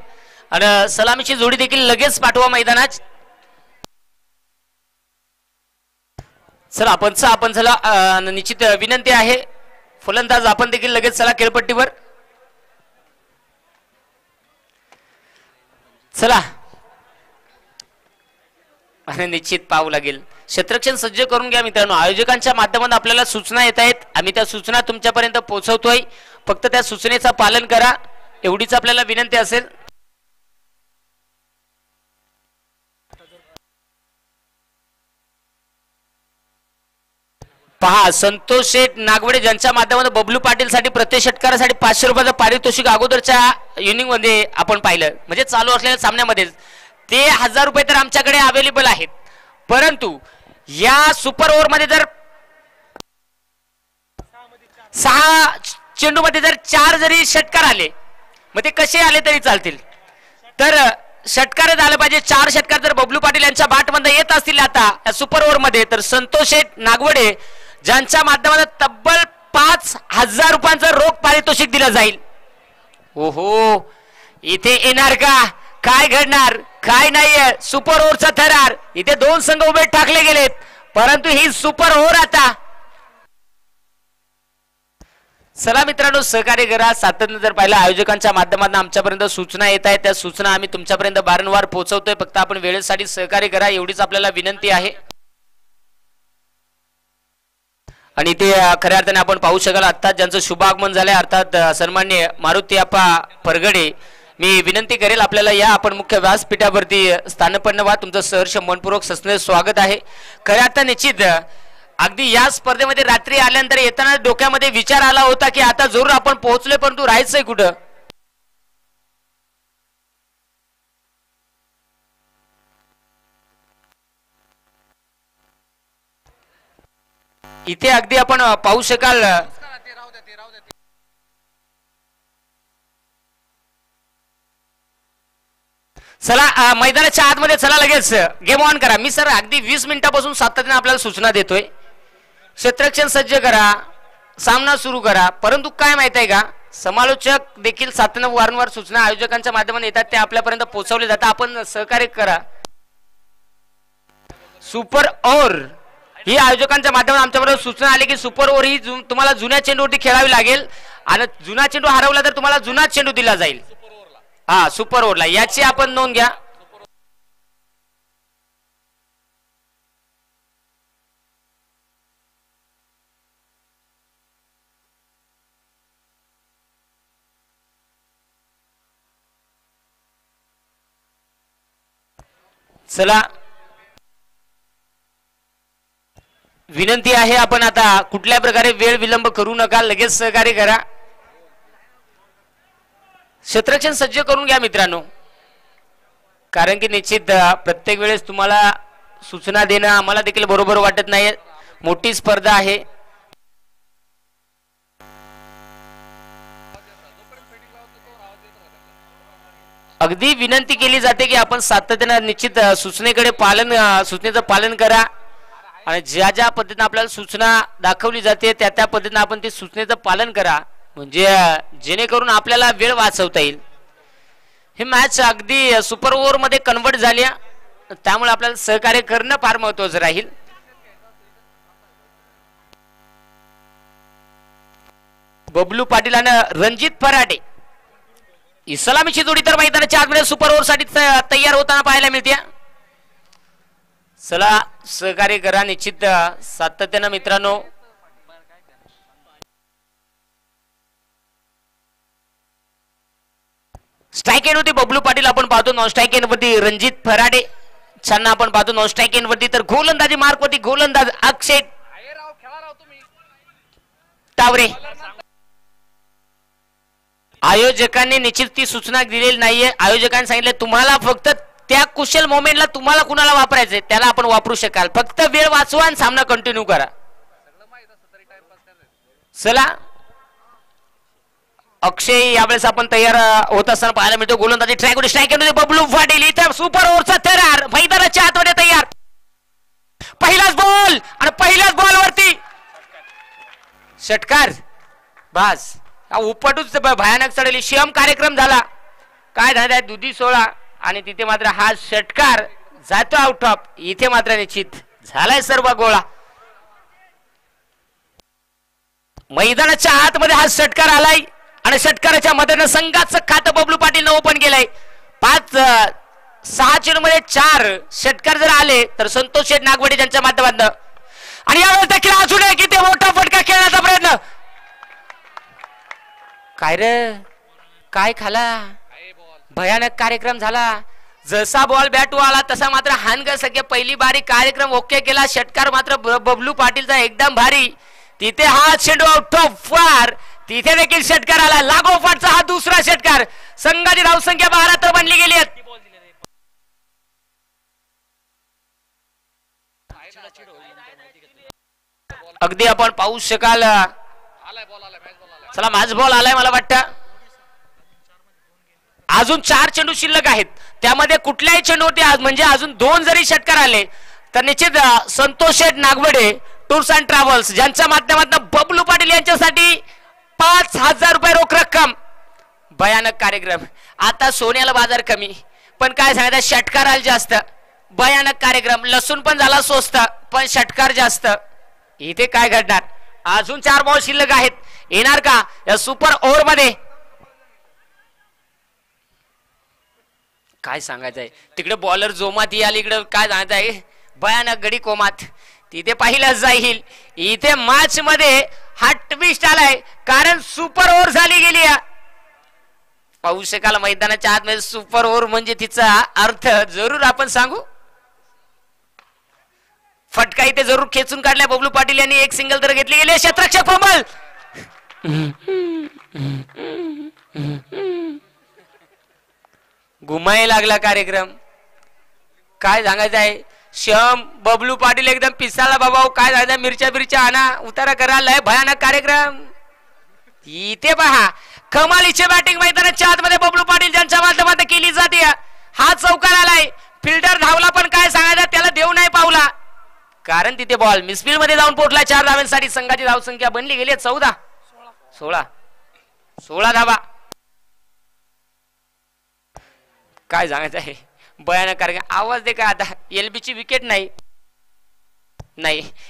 Speaker 2: आणि सलामीची जोडी देखील लगेच पाठवा मैदानात. चला आपण चला निश्चित विनंती आहे फलंदाज आपण देखील लगेच चला खेळपट्टीवर. चला आणि निश्चित पाहावं लागेल. क्षेत्ररक्षण सज्ज करून घ्या मित्रांनो. आयोजकांच्या माध्यमातून आपल्याला सूचना येत आहेत, आम्ही त्या सूचना तुमच्यापर्यंत पोहोचवतोय. फक्त त्या सूचनेचं पालन करा एवढीच आपल्याला विनंती असेल. पहा संतोष शेठ नागवडे ज्यांच्या माध्यमातून बबलू पाटील साठी प्रत्येक षटकारासाठी 500 रुपयाचं पारितोषिक अगोदरच्या इनिंग मध्ये आपण पाहिलं, म्हणजे चालू असलेल्या सामन्यामध्ये ते 1000 रुपये तर आमच्याकडे अवेलेबल आहेत. परंतु या सुपर ओव्हर मध्ये जर 6 चेंडू मध्ये जर 4 जरी षटकार आले, मग ते कसे आले तरी चालतील. तर षटकारच आलं पाहिजे. 4 षटकार जर बबलू पाटील यांच्या बॅटमध्ये येत असतील आता या सुपर ओव्हर मध्ये, तर संतोष शेठ नागवडे ज्यांच्या माध्यमातून तब्बल 5000 रुपयांचं रोख पारितोषिक दिलं जाईल. ओहो, इथे येणार का, काय घडणार, काय नाहीये. सुपर ओव्हरचा थरार. इथे 2 संघ उभे टाकले गेलेत, परंतु ही सुपर ओव्हर आता. चला मित्रांनो, सहकार्य करा. सातत्याने जर पाहिलं आयोजकांच्या माध्यमातून आमच्यापर्यंत सूचना येत आहेत, त्या सूचना आम्ही तुमच्यापर्यंत वारंवार पोहोचवतोय. फक्त आपण वेळेसाठी सहकार्य करा एवढीच आपल्याला विनंती आहे. आणि ते खऱ्या अर्थाने आपण पाहू शकाल आता ज्यांचं शुभागमन झालंय, अर्थात सन्माननीय मारुती आप्पा परगडे. मी विनंती करेल आपल्याला या आपण मुख्य व्यासपीठावरती स्थानपन्न व्हा. तुमचं सहर्ष मनपूर्वक सस्ने स्वागत आहे. खऱ्या अर्थाने निश्चित अगदी या स्पर्धेमध्ये रात्री आल्यानंतर येताना डोक्यामध्ये विचार आला होता की आता जरूर आपण पोहोचलोय, परंतु राहायचंय कुठं. इथे अगदी आपण पाहू शकाल चला मैदानाच्या आतमध्ये चला लगेच गेम ऑन करा. मी सर अगदी 20 मिनिटापासून सातत्याने आपल्याला सूचना देतोय. क्षेत्ररक्षण सज्ज करा, सामना सुरू करा. परंतु काय माहित आहे का, समालोचक देखील सातत्याने वारंवार सूचना आयोजकांच्या माध्यमातून येतात, ते आपल्यापर्यंत पोहोचवले जातात. आपण सहकार्य करा. सुपर ओव्हर ही आयोजकांच्या माध्यमातून आमच्याबरोबर सूचना आली की सुपर ओव्हर ही तुम्हाला जुन्या चेंडूवरती खेळावी लागेल आणि जुना चेंडू हरवला तर तुम्हाला जुना चेंडू दिला जाईल. हा, सुपर ओव्हरला याची आपण नोंद घ्या. चला विनंती आहे, आपण आता कुठल्या प्रकारे वेळ विलंब करू नका, लगेच सहकार्य करा. क्षेत्ररक्षण सज्ज करून घ्या मित्रांनो, कारण की निश्चित प्रत्येक वेळेस तुम्हाला सूचना देणं आम्हाला देखील बरोबर वाटत नाही. मोठी स्पर्धा आहे. अगदी विनंती केली जाते की आपण सातत्याने निश्चित सूचनेचं पालन करा आणि ज्या ज्या पद्धतीने आपल्याला सूचना दाखवली जाते त्या त्या पद्धतीने आपण ते सूचनेचं पालन करा, म्हणजे जेणेकरून आपल्याला वेळ वाचवता येईल. ही मॅच अगदी सुपर ओव्हर मध्ये कन्वर्ट झाली, त्यामुळे आपल्याला सहकार्य करणं फार महत्त्वाचं राहील. बबलू पाटील आणि रणजित फराटे इस्लामीची जोडी तर मैदानाच्या आतमध्ये सुपर ओव्हर साठी तयार होताना पाहायला मिळते. चला सहकार्य करा निश्चित सातत्यानं मित्रांनो. स्ट्राईक एंड वरती बबलू पाटील आपण पाहतो, नॉन स्ट्राईक एंड वरती रणजित फराडे छान आपण पाहतो. नॉन स्ट्राईक एंड वरती तर गोलंदाजी मार्क वरती गोलंदाज अक्षय टावरे. आयोजकांनी निश्चित ती सूचना दिलेली नाहीये. आयोजकांनी सांगितले तुम्हाला फक्त त्या कुशल मोमेंटला तुम्हाला कुणाला वापरायचंय त्याला आपण वापरू शकाल, फक्त वेळ वाचवा आणि सामना कंटिन्यू करा. चला अक्षय यावेळेस आपण तयार होत असताना पाहायला मिळतो. गोलंदाजी स्ट्राईक बबलू पाटील इथं सुपर ओव्हरचा थरार मैदानाच्या आतमध्ये तयार. पहिलाच बॉल आणि पहिल्याच बॉलवरती षटकार. बस उपटूच भयानक चढली शियम कार्यक्रम झाला. काय झालं दुधी सोळा आणि तिथे मात्र हा षटकार जातो आउट ऑफ. इथे मात्र निश्चित झालाय सर्व गोळा. मैदानाच्या आतमध्ये हा षटकार आलाय आणि षटकाराच्या मदतीने संघाचं खातं बबलू पाटील ओपन केलंय. 5-6 चेंडू मध्ये 4 षटकार जर आले तर संतोष शेठ नागवडे यांच्या माध्यमातून आणि यावेळेस देखील अजून एक इथे मोठा फटका खेळण्याचा प्रयत्न. काय रे काय खाला भयानक कार्यक्रम झाला. जसा बॉल बॅट आला तसा मात्र हानग सगळे पहिली बारी कार्यक्रम ओके केला. षटकार मात्र बबलू पाटीलचा एकदम भारी. तिथे हा चेंडू आउट ऑफ फार. तिथे देखील षटकार आला. लागोपाठचा हा दुसरा षटकार. संघाची धावसंख्या 12 तर बनली गेली आहे. अगदी आपण पाहू शकाल. चला माझ बॉल आलाय मला वाटतं. अजून 4 चेंडू शिल्लक आहेत. त्यामध्ये कुठल्याही चेंडूवरती म्हणजे अजून 2 जरी षटकार आले तर निश्चित Santosh Sheth Nagawade tours and travels ज्यांच्या माध्यमातून बबलू पाटील यांच्यासाठी 5,000 रुपये रोख रक्कम. भयानक कार्यक्रम. आता सोन्याला बाजार कमी पण काय सांगायचं षटकार जास्त. भयानक कार्यक्रम. लसूण पण झाला स्वस्त पण षटकार जास्त. इथे काय घडणार. अजून 4 बॉल शिल्लक आहेत. येणार का या सुपर ओव्हर मध्ये. काय सांगायचंय तिकडे बॉलर जोमात याल इकडे काय सांगायचंय भयानक गडी कोमात. तिथे पाहिलं जाईल. इथे मॅच मध्ये हा ट्विस्ट आलाय कारण सुपर ओव्हर झाली गेली. पाहू शकाल मैदानाच्या आतमध्ये सुपर ओव्हर म्हणजे तिचा अर्थ जरूर आपण सांगू. फटका इथे जरूर खेचून काढलाय बबलू पाटील यांनी. एक सिंगल तर घेतली गेली. क्षेत्ररक्षक फंबल. घुमाय लागला कार्यक्रम. काय सांगायचं आहे श्याम बबलू पाटील एकदम पिसाला बाबा. काय सांगायचं मिरच्या आणा उतारा करायला भयानक कार्यक्रम. इथे पहा कमालीचे बॅटिंग मैदानाच्या आतमध्ये बबलू पाटील ज्यांच्या माध्यमातून केली जाते. हा चौकार आलाय. फिल्डर धावला पण काय सांगायचं त्याला देऊ नाही पावला कारण तिथे बॉल मिसफील्ड मध्ये जाऊन पोहोचला. 4 धावांसाठी संघाची धावसंख्या बनली गेली 16 धावा. काय सांगायचं आहे भयानक कार्यक्रम. आवाज दे का आता. एलबीची विकेट नाही.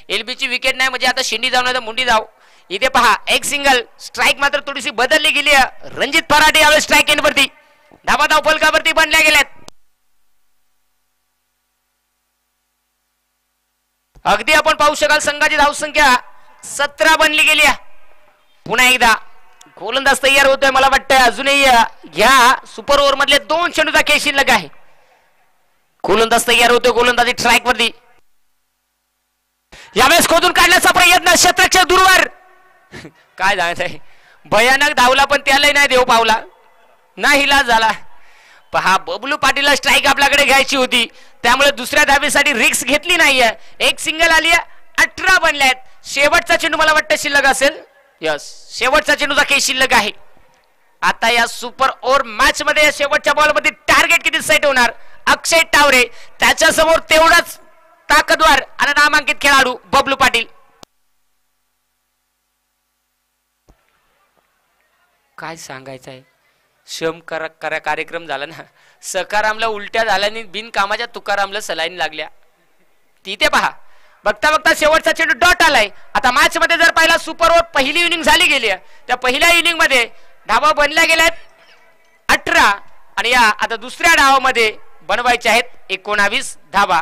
Speaker 2: एलबीची विकेट नाही म्हणजे आता शिंडी जाऊ नाही तर मुंडी जाऊ. इथे पहा एक सिंगल. स्ट्राईक मात्र थोडीशी बदलली गेली. रणजित फराटे यावेळेस स्ट्राईक एंड वरती. धावा फलकावरती बनल्या गेल्यात. अगदी आपण पाहू शकाल संघाची धावसंख्या 17 बनली गेली. पुन्हा एकदा गोलंदाज तयार होतोय. मला वाटतं अजूनही ह्या सुपर ओव्हर मधले 2 चेंडूचा खेळ शिल्लक आहे. गोलंदाज तयार होतोय. गोलंदाजी ट्रॅक वरती. यावेळेस खोदून काढण्याचा प्रयत्न. क्षेत्ररक्षक दूरवर. काय जायचंय भयानक धावला पण त्यालाही नाही देऊ पावला. नाही इलाज झाला. पहा बबलू पाटीलला स्ट्राईक आपल्याकडे घ्यायची होती त्यामुळे दुसऱ्या धावेसाठी रिस्क घेतली नाहीये. एक सिंगल आली. 18 बनल्यात. शेवटचा चेंडू मला वाटतं शिल्लक असेल. यस शेवटचा चेंडूचा खेळ शिल्लक आहे. आता या सुपर ओव्हर मॅच मध्ये शेवटच्या बॉल मध्ये टार्गेट किती सेट होणार. अक्षय टावरे त्याच्या समोर तेवढाच ताकदवार आणि नामांकित खेळाडू बबलू पाटील. काय सांगायचं आहे शम करा कार्यक्रम झाला ना. सकारामला उलट्या झाल्याने बिनकामाच्या तुकारामला सलाईन लागल्या. तिथे पहा बघता बघता शेवटचा चेंडू डॉट आलाय. आता मॅच मध्ये जर पाहिला सुपर ओव्हर पहिली इनिंग झाली गेली. त्या पहिल्या इनिंग मध्ये धावा बनल्या गेल्यात 18 आणि या आता दुसऱ्या डावामध्ये बनवायचे आहेत 19 धावा.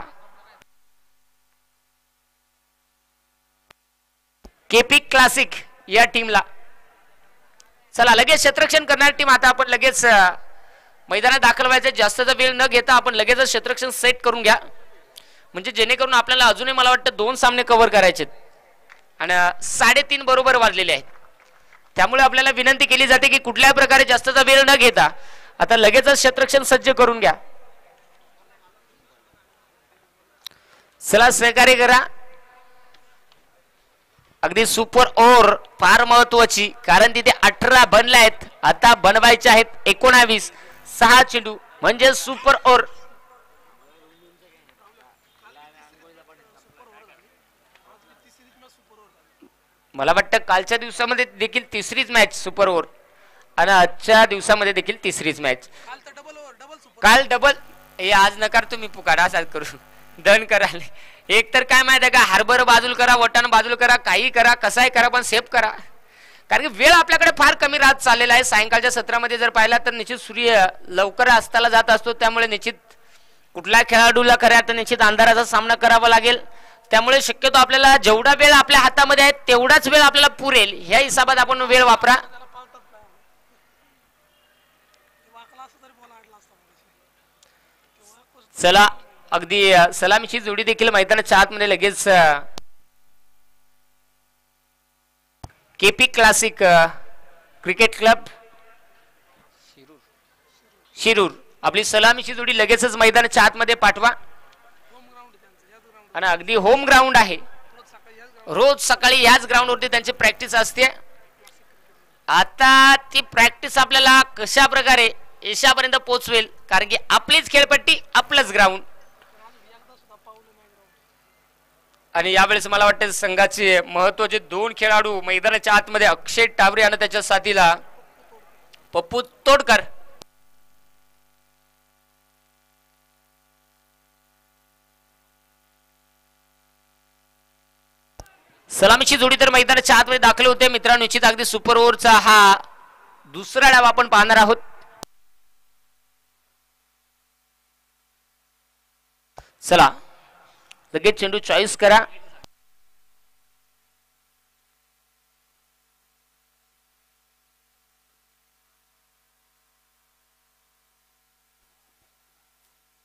Speaker 2: केपी क्लासिक या टीमला. चला लगेच क्षेत्ररक्षण करणारी टीम. आता आपण लगेच मैदानात दाखल व्हायचे. जास्तचा वेळ न घेता आपण लगेच क्षेत्ररक्षण सेट करून घ्या म्हणजे जेणेकरून आपल्याला अजूनही मला वाटतं 2 सामने कव्हर करायचे आणि 3:30 बरोबर वाजलेले आहेत. त्यामुळे आपल्याला विनंती केली जाते की कुठल्याही प्रकारे जास्तचा वेळ न घेता आता लगेच क्षेत्ररक्षण सज्ज करून घ्या. चला सहकार्य करा. अगदी सुपर ओव्हर फार महत्वाची कारण तिथे 18 बनले आहेत. आता बनवायचे आहेत 19. 6 चेंडू म्हणजे सुपर ओव्हर. मला वाटतं कालच्या दिवसामध्ये देखील 3रीच मॅच सुपर ओव्हर आणि आजच्या दिवसामध्ये देखील 3रीच मॅच. काल डबल हे आज नकार तुम्ही पुकारा असं करू दन कराल. एक तर काय माहिती आहे का हरभर बाजूला करा वटाण बाजूला करा काही करा कसाही करा पण सेफ करा. कारण की वेळ आपल्याकडे फार कमी राहत चाललेला आहे. सायंकाळच्या सत्रामध्ये जर पाहिला तर निश्चित सूर्य लवकर अस्ताला जात असतो, त्यामुळे निश्चित कुठल्या खेळाडूला खऱ्या अर्थाने निश्चित अंधाराचा सामना करावा लागेल. त्यामुळे शक्यतो आपल्याला जेवढा वेळ आपल्या हातामध्ये आहे तेवढाच वेळ आपल्याला पुरेल ह्या हिसाबात आपण वेळ वापरा. चला, अगदी सलामीची जोडी देखील मैदानाच्या आतमध्ये लगेच KP classic cricket club Shirur आपली सलामीची जोडी लगेचच मैदानाच्या आतमध्ये पाठवा. आणि अगदी होम ग्राउंड आहे, रोज सकाळी याच ग्राउंडवरती त्यांची प्रॅक्टिस असते. आता ती प्रॅक्टिस आपल्याला कशा प्रकारे यशापर्यंत पोहोचवेल, कारण की आपलीच खेळपट्टी आपलंच ग्राउंड. आणि यावेळेस मला वाटतं संघाचे महत्वाचे 2 खेळाडू मैदानाच्या आतमध्ये अक्षय टावरे आणि त्याच्या साथीला पप्पू तोडकर. सलामीची जोडी तर मैदानाच्या आतमध्ये दाखल होते. मित्रांनो, निश्चित अगदी सुपर ओव्हरचा हा दुसरा डाव आपण पाहणार आहोत. चला, लगेच चेंडू चॉईस करा.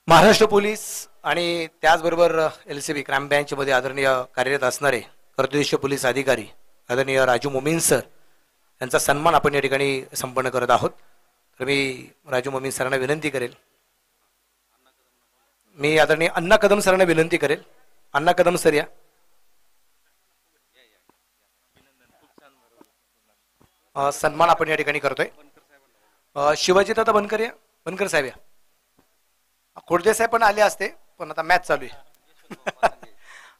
Speaker 1: महाराष्ट्र पोलीस आणि त्याचबरोबर LCB क्राईम ब्रँच मध्ये आदरणीय कार्यरत असणारे कर्तव्यनिष्ठ पोलीस अधिकारी आदरणीय राजू मोमीन सर यांचा सन्मान आपण या ठिकाणी संपन्न करत आहोत. तर मी राजू मोमीन सरांना विनंती करेल, मी आदरणीय अण्णा कदम सरांना विनंती करेल. अण्णा कदम सर या. सन्मान आपण या ठिकाणी करतोय. शिवाजी दादा बनकर या, बनकर साहेब या. खोडदे साहेब पण आले असते, पण आता मॅच चालू आहे.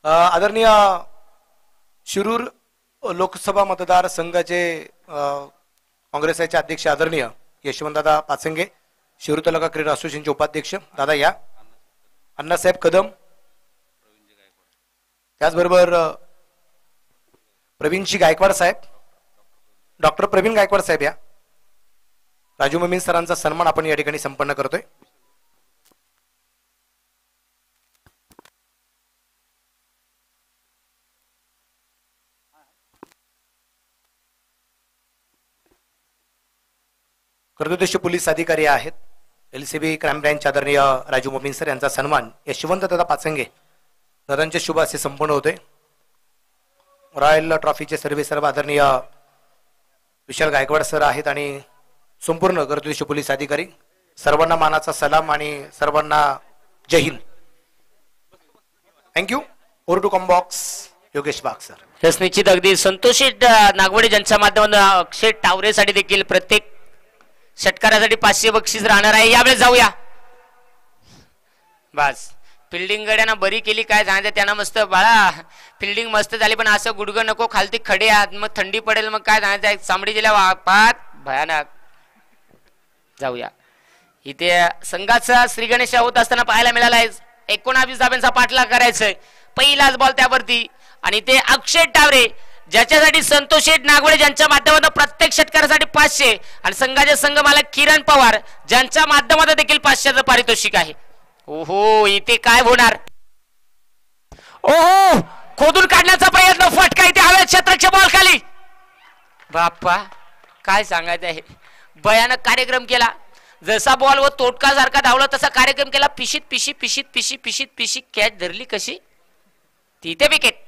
Speaker 1: आदरणीय शिरूर लोकसभा मतदार संघाचे काँग्रेसचे अध्यक्ष आदरणीय यशवंतदादा पाचंगे, शिरूर तालुका क्रीडा असोसिएशनचे उपाध्यक्ष दादा या. अण्णासाहेब कदम, त्याचबरोबर प्रवीणजी गायकवाड साहेब, डॉक्टर प्रवीण गायकवाड साहेब या. राजू मोमीन सरांचा सन्मान आपण या ठिकाणी संपन्न करतोय. कर्तव्यनिष्ठ पोलीस अधिकारी आहेत LCB क्राईम ब्रँच आदरणीय राजू मोमीन सर यांचा सन्मान यशवंत दादा पाचंगे दादांच्या शुभ असे संपन्न होते. रॉयल ट्रॉफीचे सर्व आदरणीय विशाल गायकवाड सर आहेत आणि संपूर्ण कर्तव्यनिष्ठ पोलीस अधिकारी सर्वांना मानाचा सलाम आणि सर्वांना Jai Hind. Thank you. Over to comm box Yogesh Bag sir.
Speaker 2: Yes, निश्चित अगदी संतोषी नागवडे ज्यांच्या माध्यमातून अक्षय टावरेसाठी देखील प्रत्येक षटकारासाठी 500 बक्षीस राहणार आहे. यावेळेस जाऊया. बस, फिल्डिंग गड्यांना बरी केली काय सांगायचं त्यांना. मस्त बाळा, फिल्डिंग मस्त झाली, पण असं गुडगं नको, खालती खडे आहात, मग थंडी पडेल, मग काय सांगायचं. चांबडी जिल्हा वापात भयानक. जाऊया. इथे संघाचा श्री गणेश होत असताना पाहायला मिळाला आहे. 19 धाब्यांचा पाठलाग करायचंय. पहिलाच बॉल त्यावरती आणि ते अक्षय टावरे ज्याच्यासाठी संतोष नागवडे ज्यांच्या माध्यमातून प्रत्येक षटकारासाठी 500 आणि संघाचे संघ मालक किरण पवार ज्यांच्या माध्यमातून देखील 500चं पारितोषिक आहे. ओहो, इथे काय होणार. ओहो, खोदून काढण्याचा प्रयत्न, फटका इथे हवेत, क्षेत्ररक्षक बॉल खाली. बाप्पा, काय सांगायचं आहे. भयानक कार्यक्रम केला. जसा बॉल व तोटका सारखा धावला तसा कार्यक्रम केला. पिशीत पिशी पिशीत पिशी पिशीत पिशी कॅच धरली कशी, तिथे विकेट.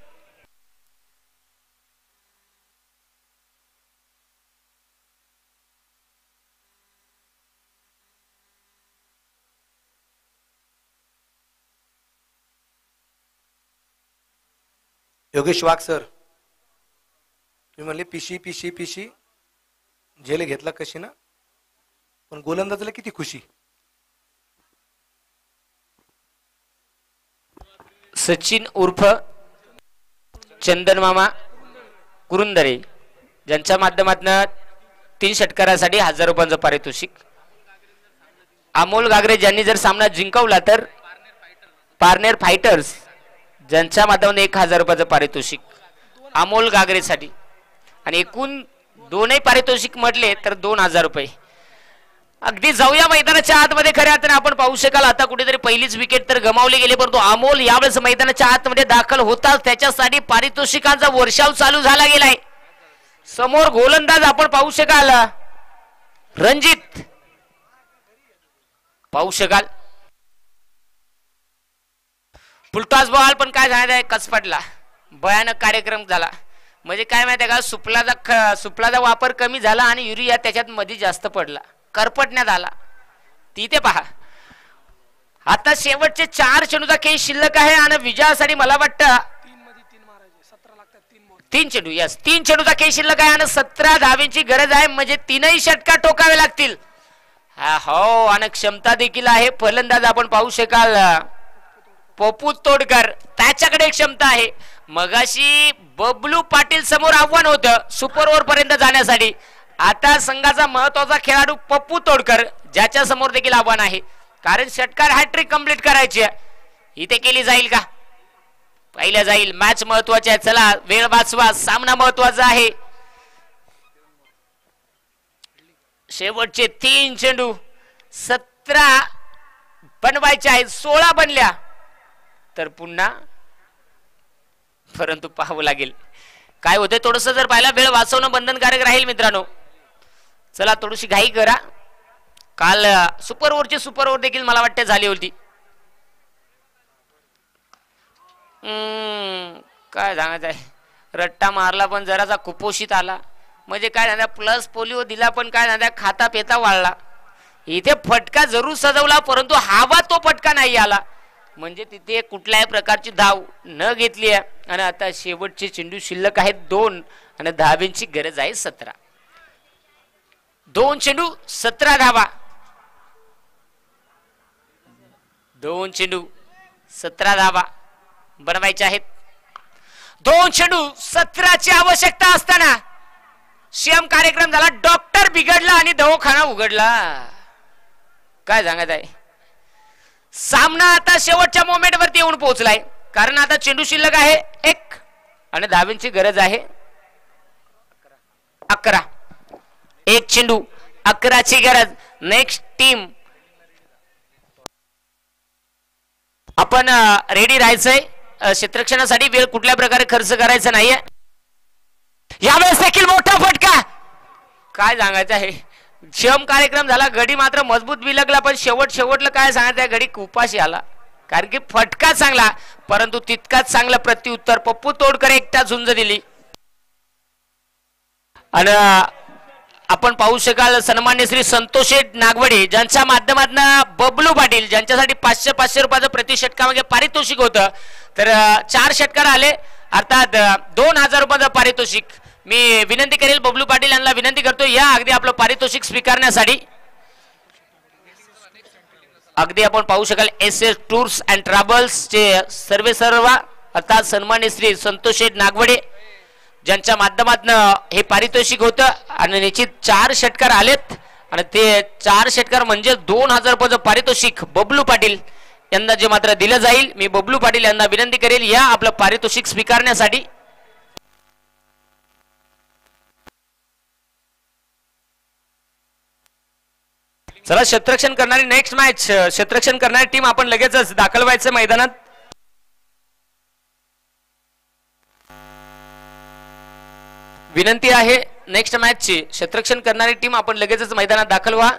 Speaker 1: योगेश वाघ सर, तुम्ही म्हणले पिशी पिशी पिशी झेल घेतला कशी ना, पण गोलंदाजला किती खुशी.
Speaker 2: सचिन उर्फ चंदन मामा कुरुंदरे ज्यांच्या माध्यमातून 3 षटकारासाठी 1000 रुपयांचं पारितोषिक. अमोल गागरे ज्यांनी जर सामना जिंकवला तर पारनेर फायटर्स ज्यांच्या माध्यमातून 1000 रुपयाचं पारितोषिक अमोल गागरेसाठी. आणि एकूण दोनही पारितोषिक म्हटले तर 2000 रुपये. अगदी जाऊया मैदानाच्या आतमध्ये. खऱ्या अर्थाने आपण पाहू शकाल आता कुठेतरी पहिलीच विकेट तर गमावली गेली, परंतु अमोल यावेळेस मैदानाच्या आतमध्ये दाखल होताच त्याच्यासाठी पारितोषिकांचा वर्षाव चालू झाला गेलाय. समोर गोलंदाज आपण पाहू शकाल रणजित, पाहू शकाल फुलटॉस बॉल, पण काय झालं कसपटला. भयानक कार्यक्रम झाला. म्हणजे काय माहिती आहे का, सुपलाचा वापर कमी झाला आणि युरिया त्याच्यात मध्ये जास्त पडला, करपटण्यात आला. तिथे पहा आता शेवटचे 4 चेंडूचा खेळ शिल्लक आहे आणि विजयासाठी मला वाटतं 3 चेंडू, यस 3 चेंडूचा खेळ शिल्लक आहे आणि 17 धावेची गरज आहे. म्हणजे 3ही षटकार टोकावे लागतील. हो, आणि क्षमता देखील आहे. फलंदाज आपण पाहू शकाल पप्पू तोडकर, त्याच्याकडे क्षमता आहे. मगाशी बबलू पाटील समोर आव्हान होतं सुपर ओव्हर पर्यंत जाण्यासाठी. आता संघाचा महत्वाचा खेळाडू पप्पू तोडकर, ज्याच्या समोर देखील आव्हान आहे, कारण षटकार हॅट्रिक कंप्लीट करायची आहे. इथे केली जाईल का? पहिल्या जाईल. मॅच महत्वाची आहे. चला वेळ वाचवा, सामना महत्वाचा आहे. शेवटचे 3 चेंडू, 17 बनवायचे आहेत. 16 बनल्या तर पुन्हा, परंतु पाहावं लागेल काय होते. थोडस जर पाहिला वेळ वाचवणं बंधनकारक राहील मित्रांनो. चला थोडीशी घाई करा. काल सुपर ओव्हर देखील मला वाटते झाली होती. काय सांगायचं आहे, रट्टा मारला पण जरासा कुपोषित आला. म्हणजे काय झालं, प्लस पोलिओ दिला पण काय झालं, खाता पेता वाळला. इथे फटका जरूर सजवला परंतु हवा तो फटका नाही आला. म्हणजे तिथे कुठल्याही प्रकारची धाव न घेतली आहे. आणि आता शेवटचे चेंडू शिल्लक आहेत 2 आणि धावेंची गरज आहे 17. 2 चेंडू 17 धावा. 2 चेंडू 17 धावा बनवायचे आहेत. 2 चेंडू 17ची आवश्यकता असताना सीएम कार्यक्रम झाला. डॉक्टर बिघडला आणि दवाखाना उघडला. काय सांगत आहे, सामना आता शेवटच्या मोमेंट वरती येऊन पोहोचलाय. कारण आता चेंडू शिल्लक आहे 1 आणि धावेंची गरज आहे 11. 1 चेंडू 11ची गरज. नेक्स्ट टीम आपण रेडी राहायचंय. क्षेत्ररक्षणासाठी वेळ कुठल्या प्रकारे खर्च करायचा नाहीये. यावेळेस देखील मोठा फटका. काय सांगायचं आहे, क्षम कार्यक्रम झाला. गडी मात्र मजबूत बिलगला पण शेवटला काय सांगायचं आहे, गडी उपाशी आला. कारण की फटका चांगला परंतु तितकाच चांगला प्रत्युत्तर. पप्पू तोडकर एकटा झुंज दिली. आणि आपण पाहू शकाल सन्मान्य श्री संतोष नागवडे, ज्यांच्या माध्यमातून बबलू पाटील, ज्यांच्यासाठी 500 रुपयाचं प्रति षटकामध्ये पारितोषिक होतं. तर 4 षटकार आले, अर्थात 2000 रुपयाचं पारितोषिक. मी विनंती करेल बबलू पाटील यांना विनंती करतो या अगदी आपलं पारितोषिक स्वीकारण्यासाठी. अगदी आपण पाहू शकाल SS टूर्स अँड ट्रॅव्हल्स चे सर्व अर्थात सन्मान्य श्री संतोष नागवडे, ज्यांच्या माध्यमातून हे पारितोषिक होतं. आणि निश्चित 4 षटकार आलेत आणि ते 4 षटकार म्हणजे 2000 रुपयाचं पारितोषिक बबलू पाटील यांना जे मात्र दिलं जाईल. मी बबलू पाटील यांना विनंती करेल या आपलं पारितोषिक स्वीकारण्यासाठी. चला क्षेत्ररक्षण करणारी नेक्स्ट मॅच, क्षेत्ररक्षण करणारी टीम आपण लगेचच दाखल व्हायचं मैदानात. विनंती आहे नेक्स्ट मॅचची क्षेत्ररक्षण करणारी टीम आपण लगेचच मैदानात दाखल व्हा.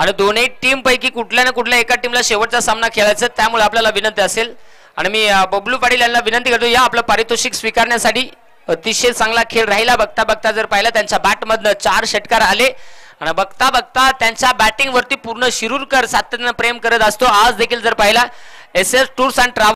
Speaker 2: आणि दोन्ही टीम पैकी कुठल्या ना कुठल्या एका टीमला शेवटचा सामना खेळायचा, त्यामुळे आपल्याला विनंती असेल. आणि मी बबलू पाटील यांना विनंती करतो या आपलं पारितोषिक स्वीकारण्यासाठी. अतिशय चांगला खेळ राहिला. बघता बघता जर पाहिलं त्यांच्या बॅटमधनं 4 षटकार आले आणि बघता बघता त्यांच्या बॅटिंग वरती पूर्ण शिरूरकर सातत्याने प्रेम करत असतो. आज देखील जर पाहिला SS टूर्स अँड ट्रॅव्हल्स